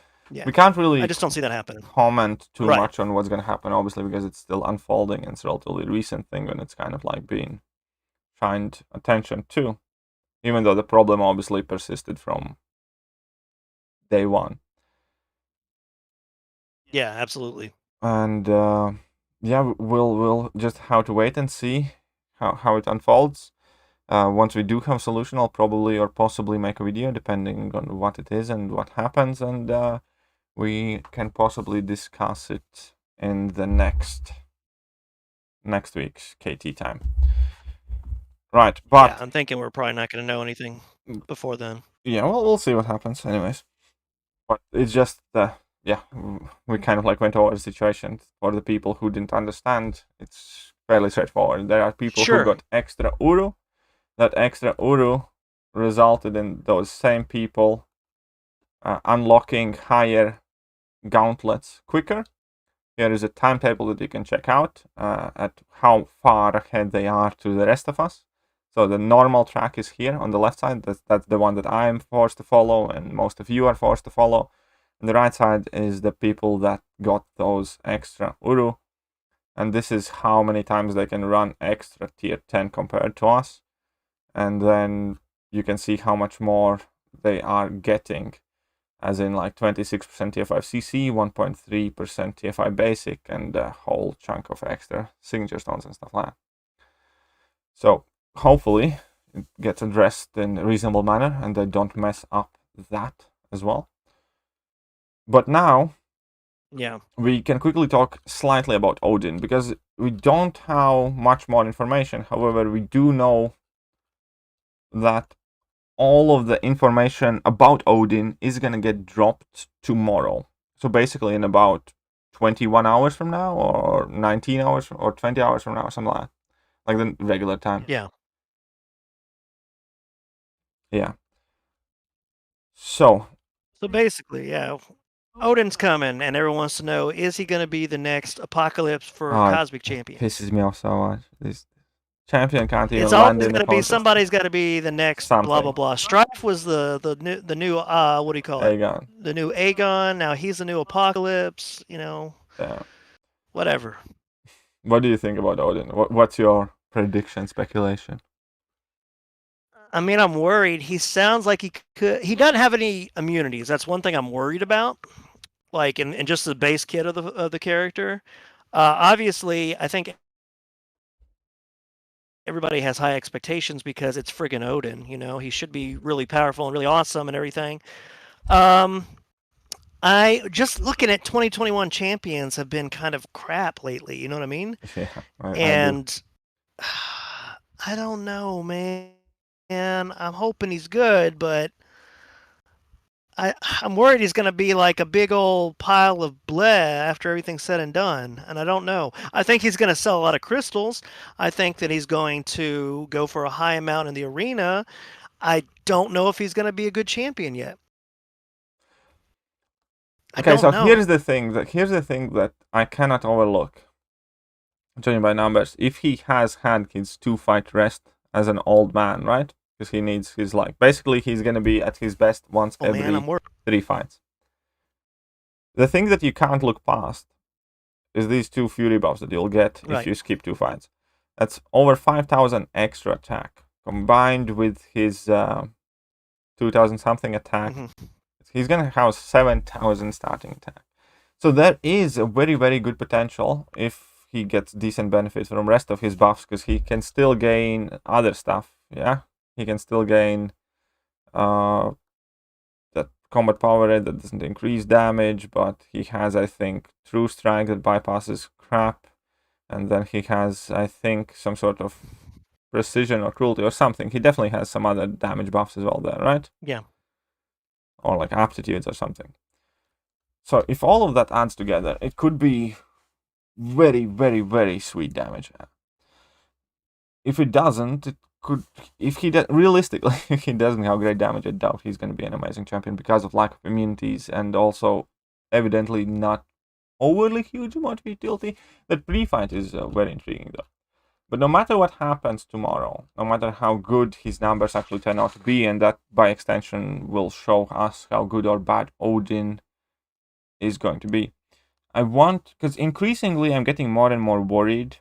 we can't really... I just don't see that happening. Comment too much on what's going to happen, obviously, because it's still unfolding and it's a relatively recent thing when it's kind of like being shined attention to, even though the problem obviously persisted from day one. Yeah, absolutely. And yeah, we'll just have to wait and see how it unfolds. Once we do have a solution, I'll probably or possibly make a video depending on what it is and what happens, and we can possibly discuss it in the next week's KT time. Right, but yeah, I'm thinking we're probably not going to know anything before then. Yeah, well, we'll see what happens, anyways. But it's just, yeah, we kind of like went over the situation. For the people who didn't understand, it's fairly straightforward. There are people who got extra Uru. That extra Uru resulted in those same people unlocking higher gauntlets quicker. Here is a timetable that you can check out at how far ahead they are to the rest of us. So the normal track is here on the left side. That's the one that I'm forced to follow, and most of you are forced to follow. And the right side is the people that got those extra Uru. And this is how many times they can run extra tier 10 compared to us. And then you can see how much more they are getting, as in like 26% TF5 CC, 1.3% TF5 basic, and a whole chunk of extra signature stones and stuff like that. So hopefully it gets addressed in a reasonable manner and they don't mess up that as well. But now, yeah, we can quickly talk slightly about Odin, because we don't have much more information. However, we do know that all of the information about Odin is going to get dropped tomorrow. So basically in about 21 hours from now, or 19 hours, or 20 hours from now, something like that. Like the regular time. Yeah. Yeah. So basically, yeah, Odin's coming, and everyone wants to know, is he going to be the next Apocalypse for Cosmic Champion? Pisses me off so much. This champion can't even It's land always in going the to be contest. somebody's got to be the next Something. blah blah blah. Strife was the new what do you call it? Aegon. The new Aegon. Now he's the new Apocalypse. You know. Yeah. Whatever. What do you think about Odin? What's your prediction, speculation? I mean, I'm worried. He sounds like he could. He doesn't have any immunities. That's one thing I'm worried about. Like in just the base kit of the character. Obviously, I think everybody has high expectations because it's friggin' Odin. You know, he should be really powerful and really awesome and everything. I just looking at 2021 champions have been kind of crap lately. You know what I mean? Yeah, and I don't know, man. I'm hoping he's good, but I'm worried he's going to be like a big old pile of bleh after everything's said and done. And I don't know. I think he's going to sell a lot of crystals. I think that he's going to go for a high amount in the arena. I don't know if he's going to be a good champion yet. Okay, so here's the thing that I cannot overlook. Judging by numbers, if he has had his 2-fight rest as an old man, right? Because he needs his basically he's gonna be at his best once every 3 fights. The thing that you can't look past is these 2 fury buffs that you'll get if you skip 2 fights. That's over 5,000 extra attack combined with his 2,000 something attack. He's gonna have 7,000 starting attack. So there is a very, very good potential if he gets decent benefits from the rest of his buffs, because he can still gain other stuff. Yeah, he can still gain that combat power rate that doesn't increase damage, but he has, I think, true strike that bypasses crap, and then he has, I think, some sort of precision or cruelty or something. He definitely has some other damage buffs as well there, right? Yeah. Or like aptitudes or something. So if all of that adds together, it could be very, very, very sweet damage. If it doesn't, it could. If he realistically, if he doesn't have great damage, I doubt he's going to be an amazing champion because of lack of immunities and also evidently not overly huge amount of utility. That pre-fight is very intriguing though. But no matter what happens tomorrow, no matter how good his numbers actually turn out to be, and that by extension will show us how good or bad Odin is going to be. Because increasingly I'm getting more and more worried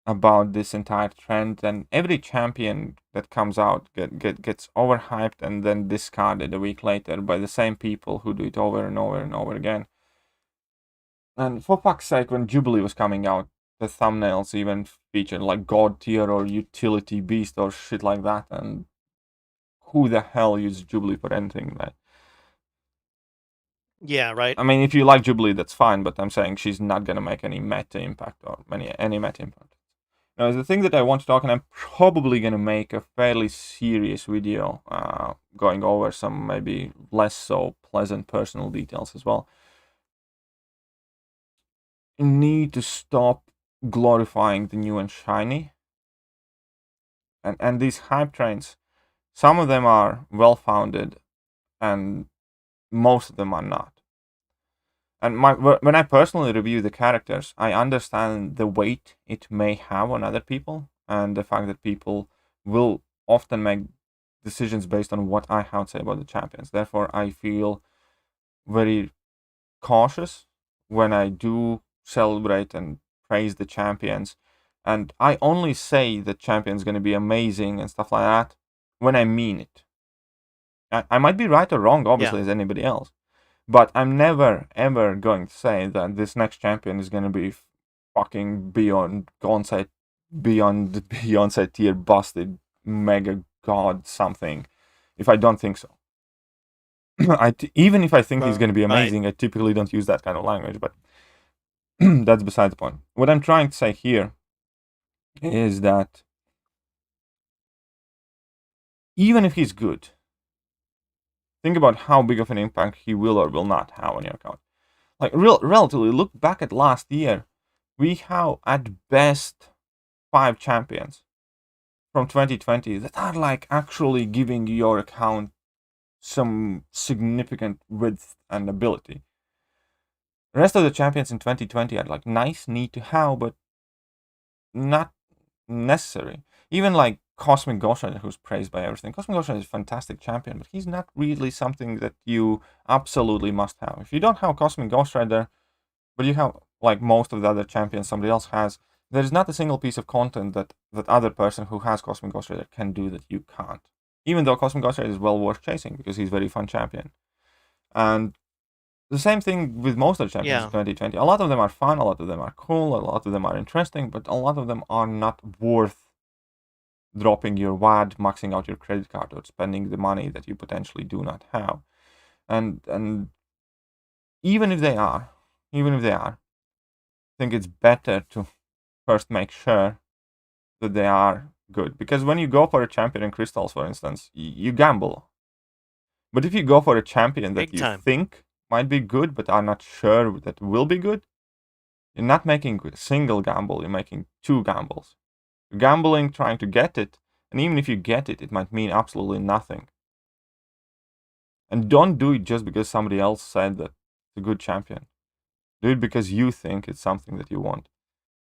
about this entire trend, and every champion that comes out gets overhyped and then discarded a week later by the same people who do it over and over and over again. And for fuck's sake, when Jubilee was coming out, the thumbnails even featured like God tier or utility beast or shit like that, and who the hell uses Jubilee for anything, right? Yeah, right. I mean, if you like Jubilee, that's fine, but I'm saying she's not going to make any meta impact or any meta impact. Now, the thing that I want to talk, and I'm probably going to make a fairly serious video going over some maybe less so pleasant personal details as well. You need to stop glorifying the new and shiny. And these hype trains, some of them are well-founded, and most of them are not. And when I personally review the characters, I understand the weight it may have on other people, and the fact that people will often make decisions based on what I have to say about the champions. Therefore, I feel very cautious when I do celebrate and praise the champions. And I only say the champion's going to be amazing and stuff like that when I mean it. I might be right or wrong, obviously, as anybody else. But I'm never, ever going to say that this next champion is going to be fucking beyond Beyonce tier busted mega god something, if I don't think so. Even if I think he's going to be amazing, I typically don't use that kind of language, but that's beside the point. What I'm trying to say here is that even if he's good, think about how big of an impact he will or will not have on your account. Like, relatively, look back at last year. We have, at best, 5 champions from 2020 that are, like, actually giving your account some significant width and ability. The rest of the champions in 2020 are, like, nice, neat to have, but not necessary. Even, like, Cosmic Ghost Rider, who's praised by everything. Cosmic Ghost Rider is a fantastic champion, but he's not really something that you absolutely must have. If you don't have Cosmic Ghost Rider, but you have, like, most of the other champions somebody else has, there's not a single piece of content that other person who has Cosmic Ghost Rider can do that you can't. Even though Cosmic Ghost Rider is well worth chasing, because he's a very fun champion. And the same thing with most of the champions in 2020. A lot of them are fun, a lot of them are cool, a lot of them are interesting, but a lot of them are not worth dropping your WAD, maxing out your credit card, or spending the money that you potentially do not have. And even if they are, I think it's better to first make sure that they are good. Because when you go for a champion in Crystals, for instance, you gamble. But if you go for a champion that you think might be good, but are not sure that will be good, you're not making a single gamble, you're making 2 gambles. You're gambling trying to get it, and even if you get it, it might mean absolutely nothing. And don't do it just because somebody else said that it's a good champion. Do it because you think it's something that you want.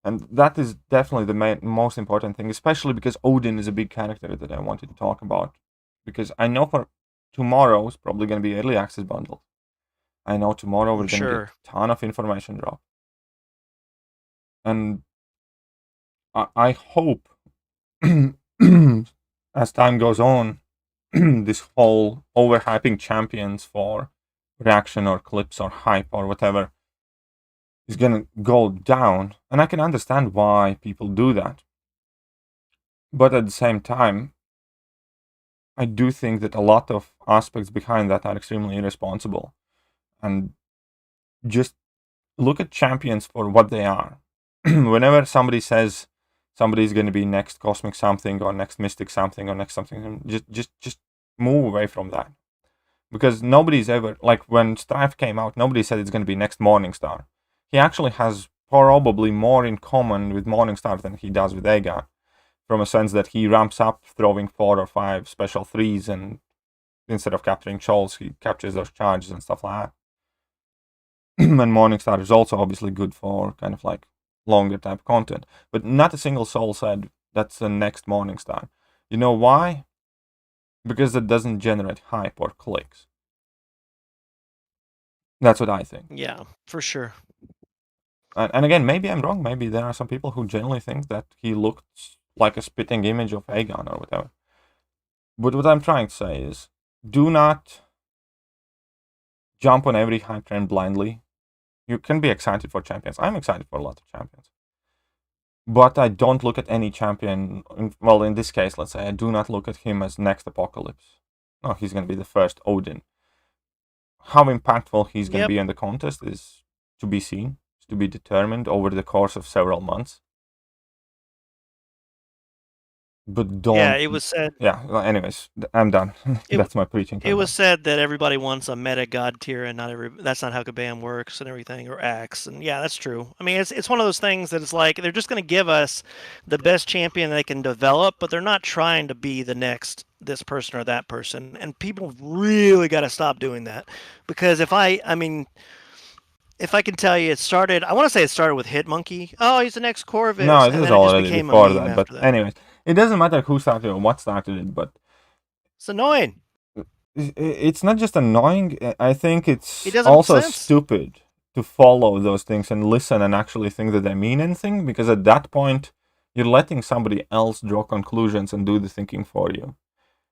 And that is definitely the most important thing, especially because Odin is a big character that I wanted to talk about. Because I know for tomorrow is probably going to be early access bundle. I know tomorrow we're going to get a ton of information drop. And I hope, as time goes on, this whole overhyping champions for reaction or clips or hype or whatever is going to go down. And I can understand why people do that. But at the same time, I do think that a lot of aspects behind that are extremely irresponsible. And just look at champions for what they are. Whenever somebody says somebody's going to be next Cosmic something or next Mystic something or next something, just move away from that. Because nobody's ever, like when Strife came out, nobody said it's going to be next Morningstar. He actually has probably more in common with Morningstar than he does with Aegon. From a sense that he ramps up throwing 4 or 5 special 3s, and instead of capturing shoals, he captures those charges and stuff like that. And Morningstar is also obviously good for kind of like longer type content. But not a single soul said that's the next Morningstar. You know why? Because it doesn't generate hype or clicks. That's what I think. Yeah, for sure. And again, maybe I'm wrong. Maybe there are some people who genuinely think that he looked like a spitting image of Aegon or whatever. But what I'm trying to say is, do not jump on every hype trend blindly. You can be excited for champions. I'm excited for a lot of champions. But I don't look at any champion, well, in this case, let's say, I do not look at him as next Apocalypse. No, he's going to be the first Odin. how impactful he's going to Yep. be in the contest is to be seen, to be determined over the course of several months. But don't. Yeah, it was said. Yeah. Well, anyways, I'm done. That's my preaching. It was said that everybody wants a meta god tier, and that's not how Kabam works and everything, or acts. And yeah, that's true. I mean, it's one of those things that it's like they're just going to give us the best champion they can develop, but they're not trying to be the next this person or that person. And people really got to stop doing that, because if I can tell you, I want to say it started with Hitmonkey. Oh, he's the next Corvus. No, it and is then it just already became before a meme that. after But that. anyways, it doesn't matter who started or what started it. But It's annoying. it's not just annoying. I think it's It doesn't also make sense. stupid to follow those things and listen and actually think that they mean anything, because at that point you're letting somebody else draw conclusions and do the thinking for you.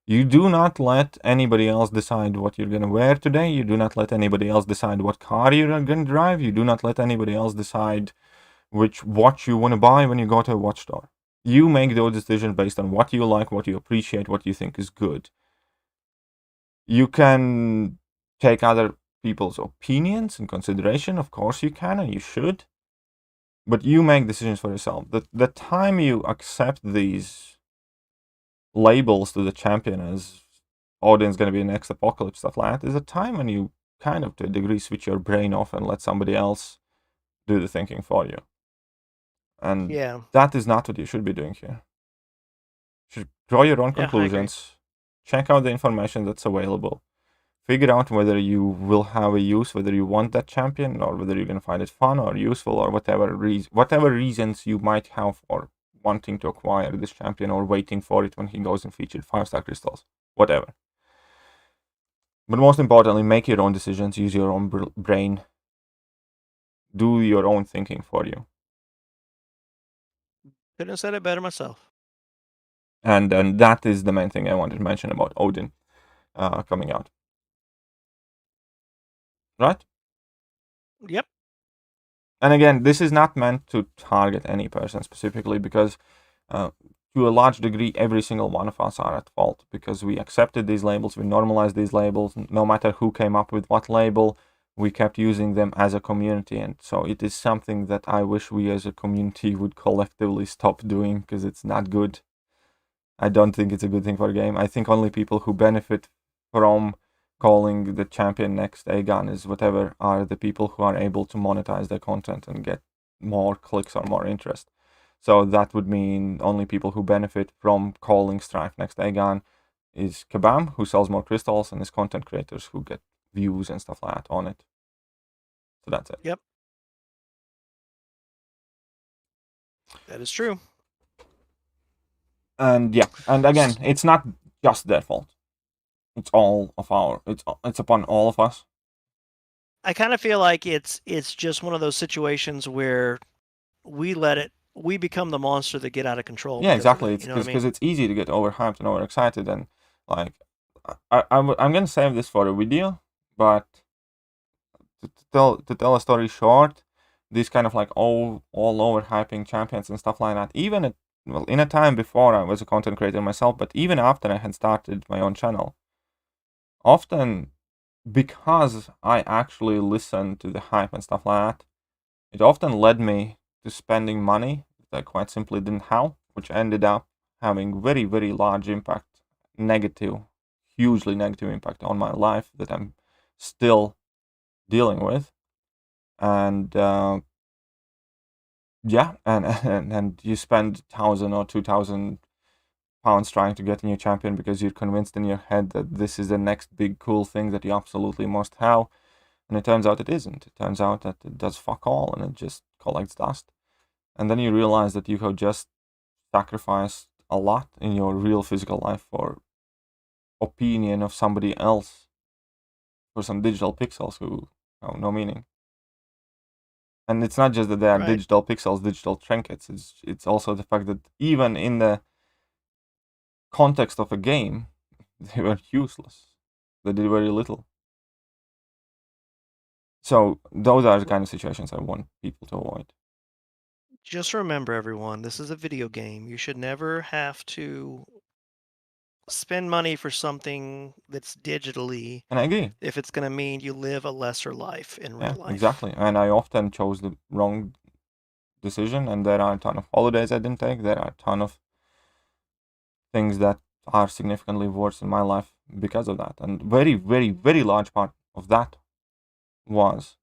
You do not let anybody else decide what you're going to wear today. You do not let anybody else decide what car you're going to drive. You do not let anybody else decide which watch you want to buy when you go to a watch store. You make those decisions based on what you like, what you appreciate, what you think is good. You can take other people's opinions in consideration. Of course you can, and you should. But you make decisions for yourself. The time you accept these labels to the champion as Odin's going to be the next apocalypse, stuff like that, is a time when you kind of, to a degree, switch your brain off and let somebody else do the thinking for you. And Yeah. that is not what you should be doing here. You should draw your own conclusions, check out the information that's available, figure out whether you will have a use, whether you want that champion, or whether you're going to find it fun or useful, or whatever reasons you might have for wanting to acquire this champion or waiting for it when he goes and featured 5-star crystals, whatever. But most importantly, make your own decisions, use your own brain, do your own thinking for you. Couldn't have said it better myself. And that is the main thing I wanted to mention about Odin coming out. Right? Yep. And again, this is not meant to target any person specifically, because to a large degree, every single one of us are at fault, because we accepted these labels, we normalized these labels, no matter who came up with what label, we kept using them as a community. And so it is something that I wish we as a community would collectively stop doing, because it's not good. I don't think it's a good thing for the game. I think only people who benefit from calling the champion next Aegon is whatever are the people who are able to monetize their content and get more clicks or more interest. So that would mean only people who benefit from calling Strife next Aegon is Kabam, who sells more crystals, and his content creators who get views and stuff like that on it. So that's it. Yep. That is true. And yeah, and again, it's not just their fault. It's all of our. It's upon all of us. I kind of feel like it's just one of those situations where we become the monster that get out of control. Yeah, exactly. It's because it's easy to get overhyped and overexcited, and like I'm gonna save this for a video, but to tell a story short, these kind of like all overhyping champions and stuff like that, even in a time before I was a content creator myself, but even after I had started my own channel, often because I actually listened to the hype and stuff like that, it often led me to spending money that I quite simply didn't have, which ended up having very, very large impact, hugely negative impact on my life that I'm still dealing with. And yeah, and you spend 1,000 or 2,000 pounds trying to get a new champion because you're convinced in your head that this is the next big cool thing that you absolutely must have, and it turns out it isn't. It turns out that it does fuck all and it just collects dust. And then you realize that you have just sacrificed a lot in your real physical life for opinion of somebody else, for some digital pixels who have no meaning. And it's not just that they are digital pixels, digital trinkets. It's also the fact that even in the context of a game, they were useless. They did very little. So those are the kind of situations I want people to avoid. Just remember, everyone, this is a video game. You should never have to spend money for something that's digitally And I agree. if it's going to mean you live a lesser life in real life. Exactly. And I often chose the wrong decision, and there are a ton of holidays I didn't take. There are a ton of things that are significantly worse in my life because of that. And very, very, very large part of that was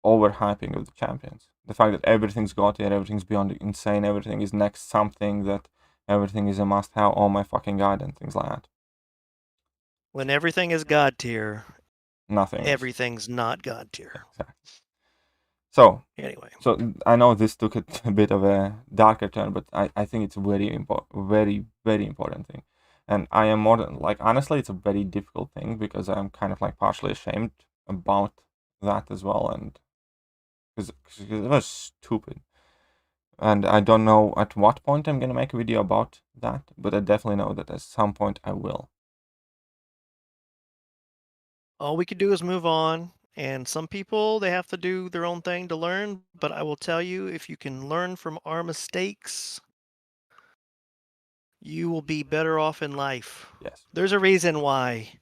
overhyping of the champions. The fact that everything's got here, everything's beyond insane, everything is next something, that everything is a must-have, oh my fucking god, and things like that. When everything is God tier, Nothing. Everything's not God tier. Exactly. So anyway, I know this took a bit of a darker turn, but I think it's a very, very important thing. And I am more than, like, honestly, it's a very difficult thing because I'm kind of like partially ashamed about that as well. And because it was stupid. And I don't know at what point I'm going to make a video about that, but I definitely know that at some point I will. All we could do is move on. And some people, they have to do their own thing to learn. But I will tell you, if you can learn from our mistakes, you will be better off in life. Yes. There's a reason why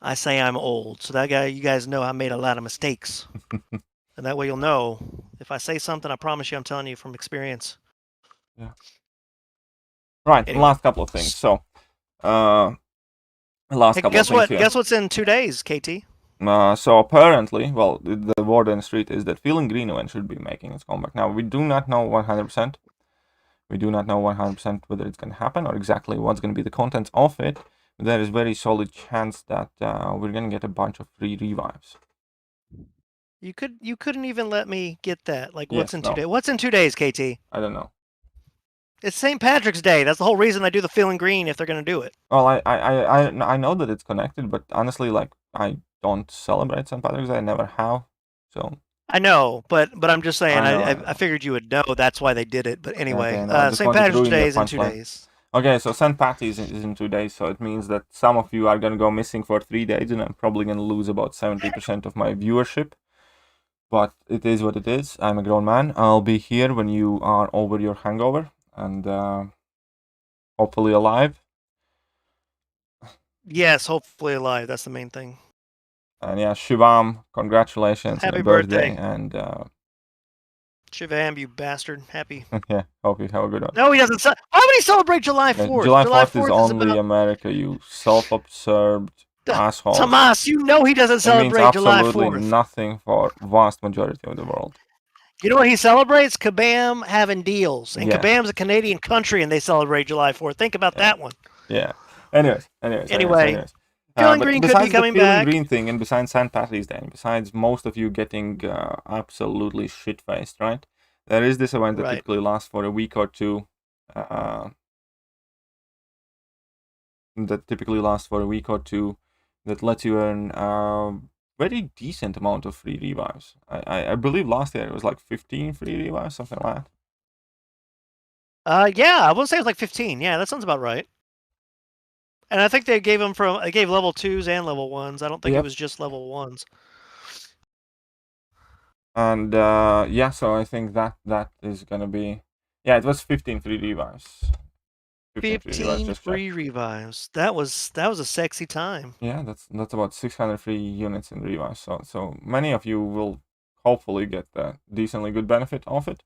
I say I'm old. So that guy, you guys know I made a lot of mistakes. And that way you'll know. If I say something, I promise you I'm telling you from experience. Yeah. Right, Anyway. last couple of things. So, guess what's in 2 days, KT? So apparently, well, the word on the street is that Feeling Green event should be making its comeback. Now, we do not know 100%. We do not know 100% whether it's going to happen or exactly what's going to be the contents of it. But there is very solid chance that we're going to get a bunch of free revives. You couldn't even let me get that. Like, what's Yes, in 2 days? What's in 2 days, KT? I don't know. It's St. Patrick's Day. That's the whole reason I do the Feeling Green if they're going to do it. Well, I know that it's connected, but honestly, like, I don't celebrate St. Patrick's Day. I never have. So I know, but I'm just saying. I figured you would know. That's why they did it. But anyway, St. Patrick's Day is in 2 days. Okay, so St. Patty's is in 2 days, so it means that some of you are going to go missing for 3 days, and I'm probably going to lose about 70% of my viewership. But it is what it is. I'm a grown man. I'll be here when you are over your hangover, and hopefully alive. Yes, hopefully alive. That's the main thing. And yeah, Shivam, congratulations on your birthday. And Shivam, you bastard. Happy. Yeah, hope you have a good one. No, he doesn't. Why would he celebrate July 4th? July 4th is only about America, you self-absorbed asshole. Tomas, you know he doesn't celebrate July 4th. Absolutely nothing for vast majority of the world. You know what he celebrates? Kabam having deals. And Kabam's a Canadian country and they celebrate July 4th. Think about that one. Yeah. Anyways. Feeling Green could be coming back. Feeling Green thing, and besides St. Patrick's Day, and besides most of you getting absolutely shit-faced, right? There is this event that typically lasts for a week or two. That lets you earn a very decent amount of free revives. I believe last year it was like 15 free revives, something like that. Yeah, I would say it was like 15. Yeah, that sounds about right. And I think they gave them they gave level 2s and level 1s. I don't think it was just level 1s. And yeah, so I think that is gonna be, it was 15 free revives. 15 free revives. That was a sexy time. Yeah, that's about 600 free units in revives. So many of you will hopefully get a decently good benefit of it.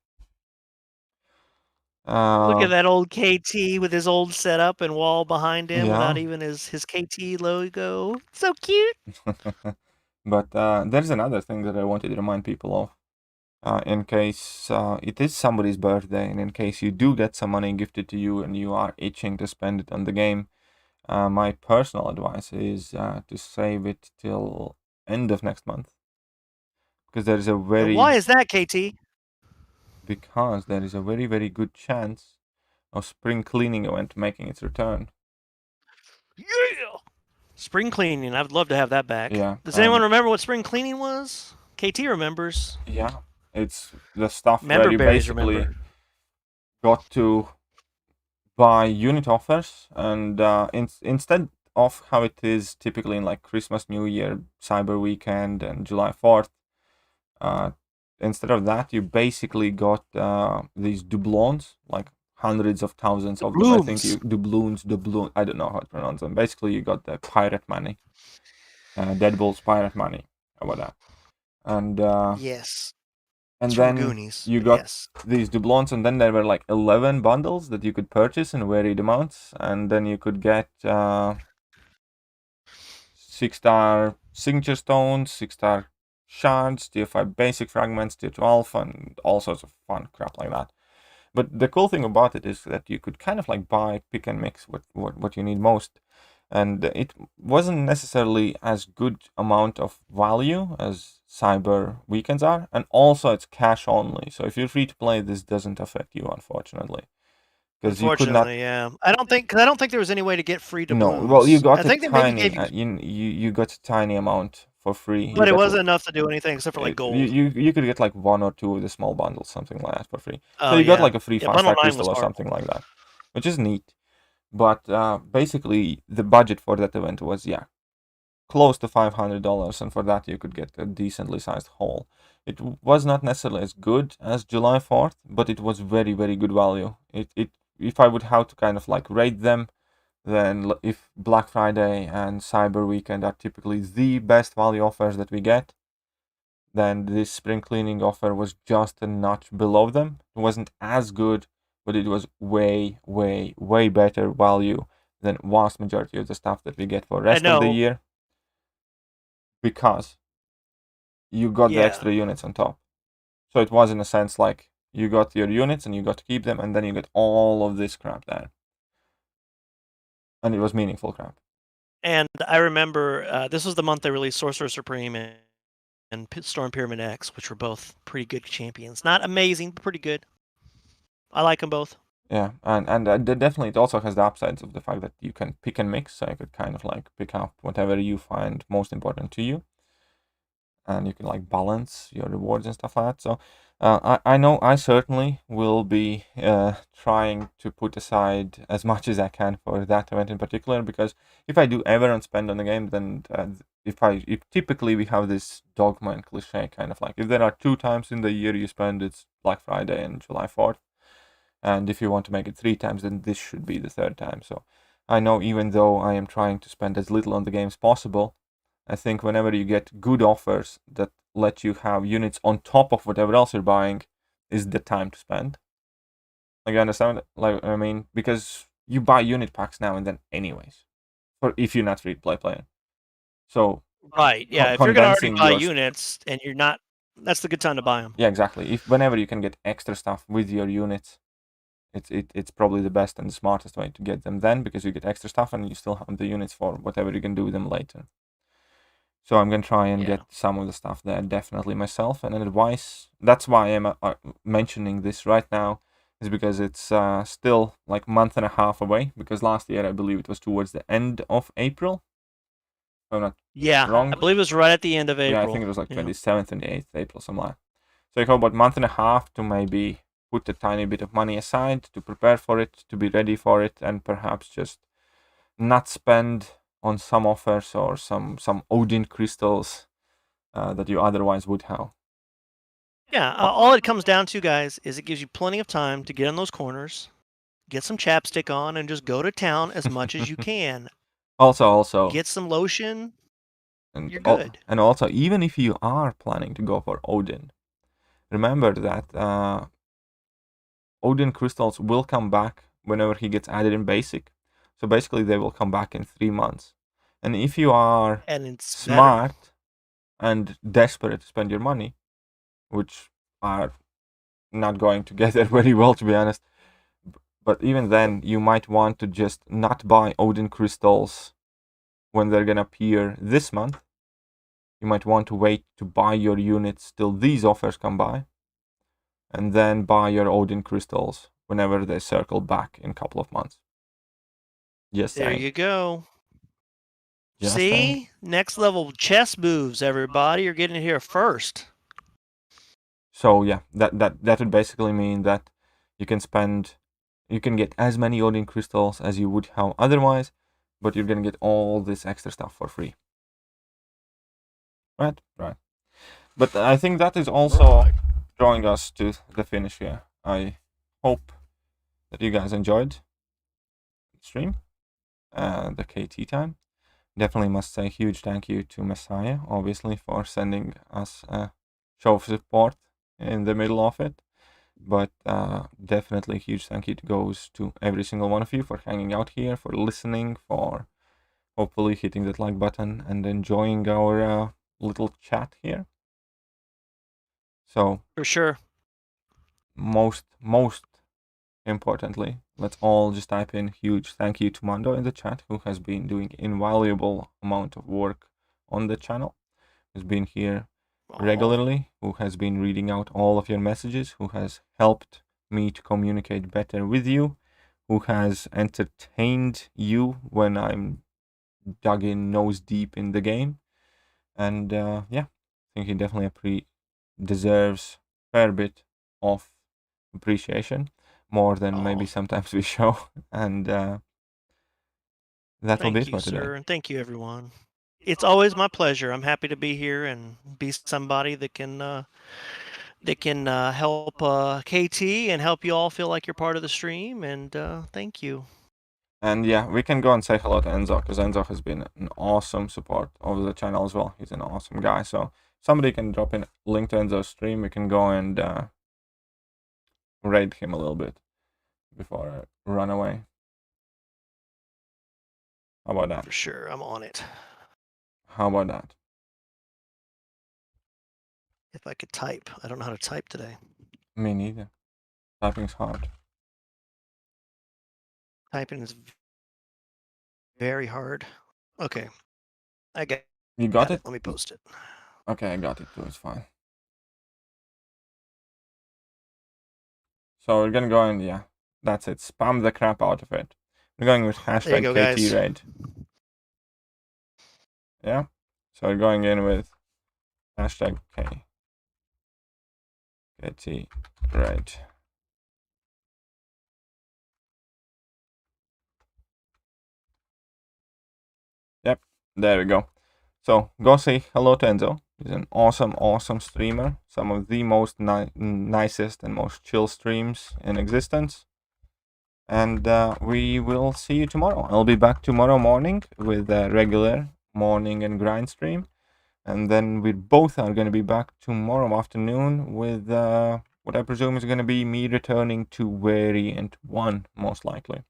Look at that old KT with his old setup and wall behind him without even his KT logo. So cute. But there's another thing that I wanted to remind people of. In case it is somebody's birthday, and in case you do get some money gifted to you and you are itching to spend it on the game, my personal advice is to save it till end of next month. Because there is a very... Why is that, KT? Because there is a very, very good chance of Spring Cleaning event making its return. Yeah! Spring Cleaning, I would love to have that back. Yeah. Does anyone remember what Spring Cleaning was? KT remembers. Yeah. It's the stuff where you basically got to buy unit offers, and instead of how it is typically in like Christmas, New Year, Cyber Weekend, and July 4th, instead of that, you basically got these doublons, like hundreds of thousands of them. I think you doubloons, I don't know how to pronounce them. Basically, you got the pirate money, Deadpool's pirate money, or whatever. And yes. and It's from then Goonies. you got Yes. these doubloons, and then there were like 11 bundles that you could purchase in varied amounts, and then you could get 6-star signature stones, 6-star shards, tier 5 basic fragments, tier 12, and all sorts of fun crap like that. But the cool thing about it is that you could kind of like buy, pick and mix what you need most. And it wasn't necessarily as good amount of value as Cyber Weekends are. And also it's cash only. So if you're free to play, this doesn't affect you, unfortunately. Because you could not. Yeah. I don't think there was any way to get free doubloons. No, well, you got I think a they maybe tiny, gave you got a tiny amount for free. but it wasn't enough to do anything except for like gold. You could get like 1 or 2 of the small bundles, something like that, for free. Oh, so you yeah. got like a free Bundle 5-star 9 crystal was or something horrible. like that, which is neat. But basically, the budget for that event was close to $500, and for that you could get a decently sized haul. It was not necessarily as good as July 4th, but it was very, very good value. If I would have to kind of like rate them, then if Black Friday and Cyber Weekend are typically the best value offers that we get, then this spring cleaning offer was just a notch below them. It wasn't as good, but it was way, way, way better value than vast majority of the stuff that we get for rest of the year, because you got the extra units on top. So it was, in a sense, like you got your units and you got to keep them, and then you get all of this crap there. And it was meaningful crap. And I remember this was the month they released Sorcerer Supreme and Storm Pyramid X, which were both pretty good champions. Not amazing, but pretty good. I like them both. Yeah, and definitely it also has the upsides of the fact that you can pick and mix, so you could kind of like pick up whatever you find most important to you, and you can like balance your rewards and stuff like that. So I know I certainly will be trying to put aside as much as I can for that event in particular, because if I do ever spend on the game, then if typically we have this dogma and cliche kind of like, if there are 2 times in the year you spend, it's Black Friday and July 4th. And if you want to make it 3 times, then this should be the 3rd time. So I know, even though I am trying to spend as little on the game as possible, I think whenever you get good offers that let you have units on top of whatever else you're buying, is the time to spend. Like, you understand? Like, I mean, because you buy unit packs now and then anyways, or if you're not free to play player. So right, yeah, if you're gonna already buy units and you're not, that's the good time to buy them. Yeah, exactly. Whenever you can get extra stuff with your units, it's probably the best and the smartest way to get them then, because you get extra stuff and you still have the units for whatever you can do with them later. So I'm gonna try and get some of the stuff there definitely myself. And an advice, that's why I'm mentioning this right now, is because it's still like a month and a half away, because last year I believe it was towards the end of April. If I'm not wrong. I believe it was right at the end of April. Yeah, I think it was like 27th and 8th April, something like that. So you have about a month and a half to maybe put a tiny bit of money aside to prepare for it, to be ready for it, and perhaps just not spend on some offers or some Odin crystals that you otherwise would have. Yeah, all it comes down to, guys, is it gives you plenty of time to get in those corners, get some chapstick on, and just go to town as much as you can. Also get some lotion, and you're good. And also, even if you are planning to go for Odin, remember that Odin crystals will come back whenever he gets added in basic. So basically they will come back in 3 months. And if you are smart and desperate to spend your money, which are not going together very well, to be honest, but even then you might want to just not buy Odin crystals when they're gonna appear this month. You might want to wait to buy your units till these offers come by, and then buy your Odin crystals whenever they circle back in a couple of months. Just there saying. You go. Just See? saying. Next level chess moves, everybody. You're getting it here first. So yeah, that would basically mean that you can get as many Odin crystals as you would have otherwise, but you're gonna get all this extra stuff for free. Right. But I think that is also drawing us to the finish here. I hope that you guys enjoyed the stream, the KT time. Definitely must say huge thank you to Messiah, obviously, for sending us a show of support in the middle of it. But definitely huge thank you goes to every single one of you for hanging out here, for listening, for hopefully hitting that like button and enjoying our little chat here. So For sure. Most importantly, let's all just type in huge thank you to Mando in the chat, who has been doing invaluable amount of work on the channel, who's been here regularly, who has been reading out all of your messages, who has helped me to communicate better with you, who has entertained you when I'm dug in nose deep in the game. And yeah, I think he definitely deserves a fair bit of appreciation, more than maybe sometimes we show. And that'll be it for today. Sir, and thank you, everyone. It's always my pleasure. I'm happy to be here and be somebody that can help KT and help you all feel like you're part of the stream. And thank you. And yeah, we can go and say hello to Enzo, because Enzo has been an awesome support of the channel as well. He's an awesome guy. So somebody can drop in a link to Enzo's stream. We can go and raid him a little bit before I run away. How about that? For sure, I'm on it. How about that? If I could type. I don't know how to type today. Me neither. Typing's hard. Typing is very hard. Okay. I got You got it? Let me post it. Okay, I got it too. It's fine. So we're gonna go and yeah, that's it. Spam the crap out of it. We're going with hashtag KT raid. Yeah. So we're going in with hashtag KT raid. Yep, there we go. So go say hello to Enzo. He's an awesome streamer. Some of the most nicest and most chill streams in existence. And we will see you tomorrow. I'll be back tomorrow morning with a regular morning and grind stream. And then we both are going to be back tomorrow afternoon with what I presume is going to be me returning to Variant 1, most likely.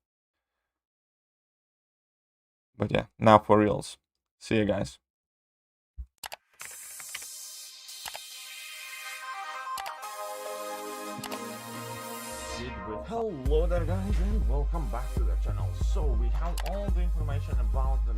But yeah, now for reals. See you guys. Hello there guys, and welcome back to the channel. So we have all the information about the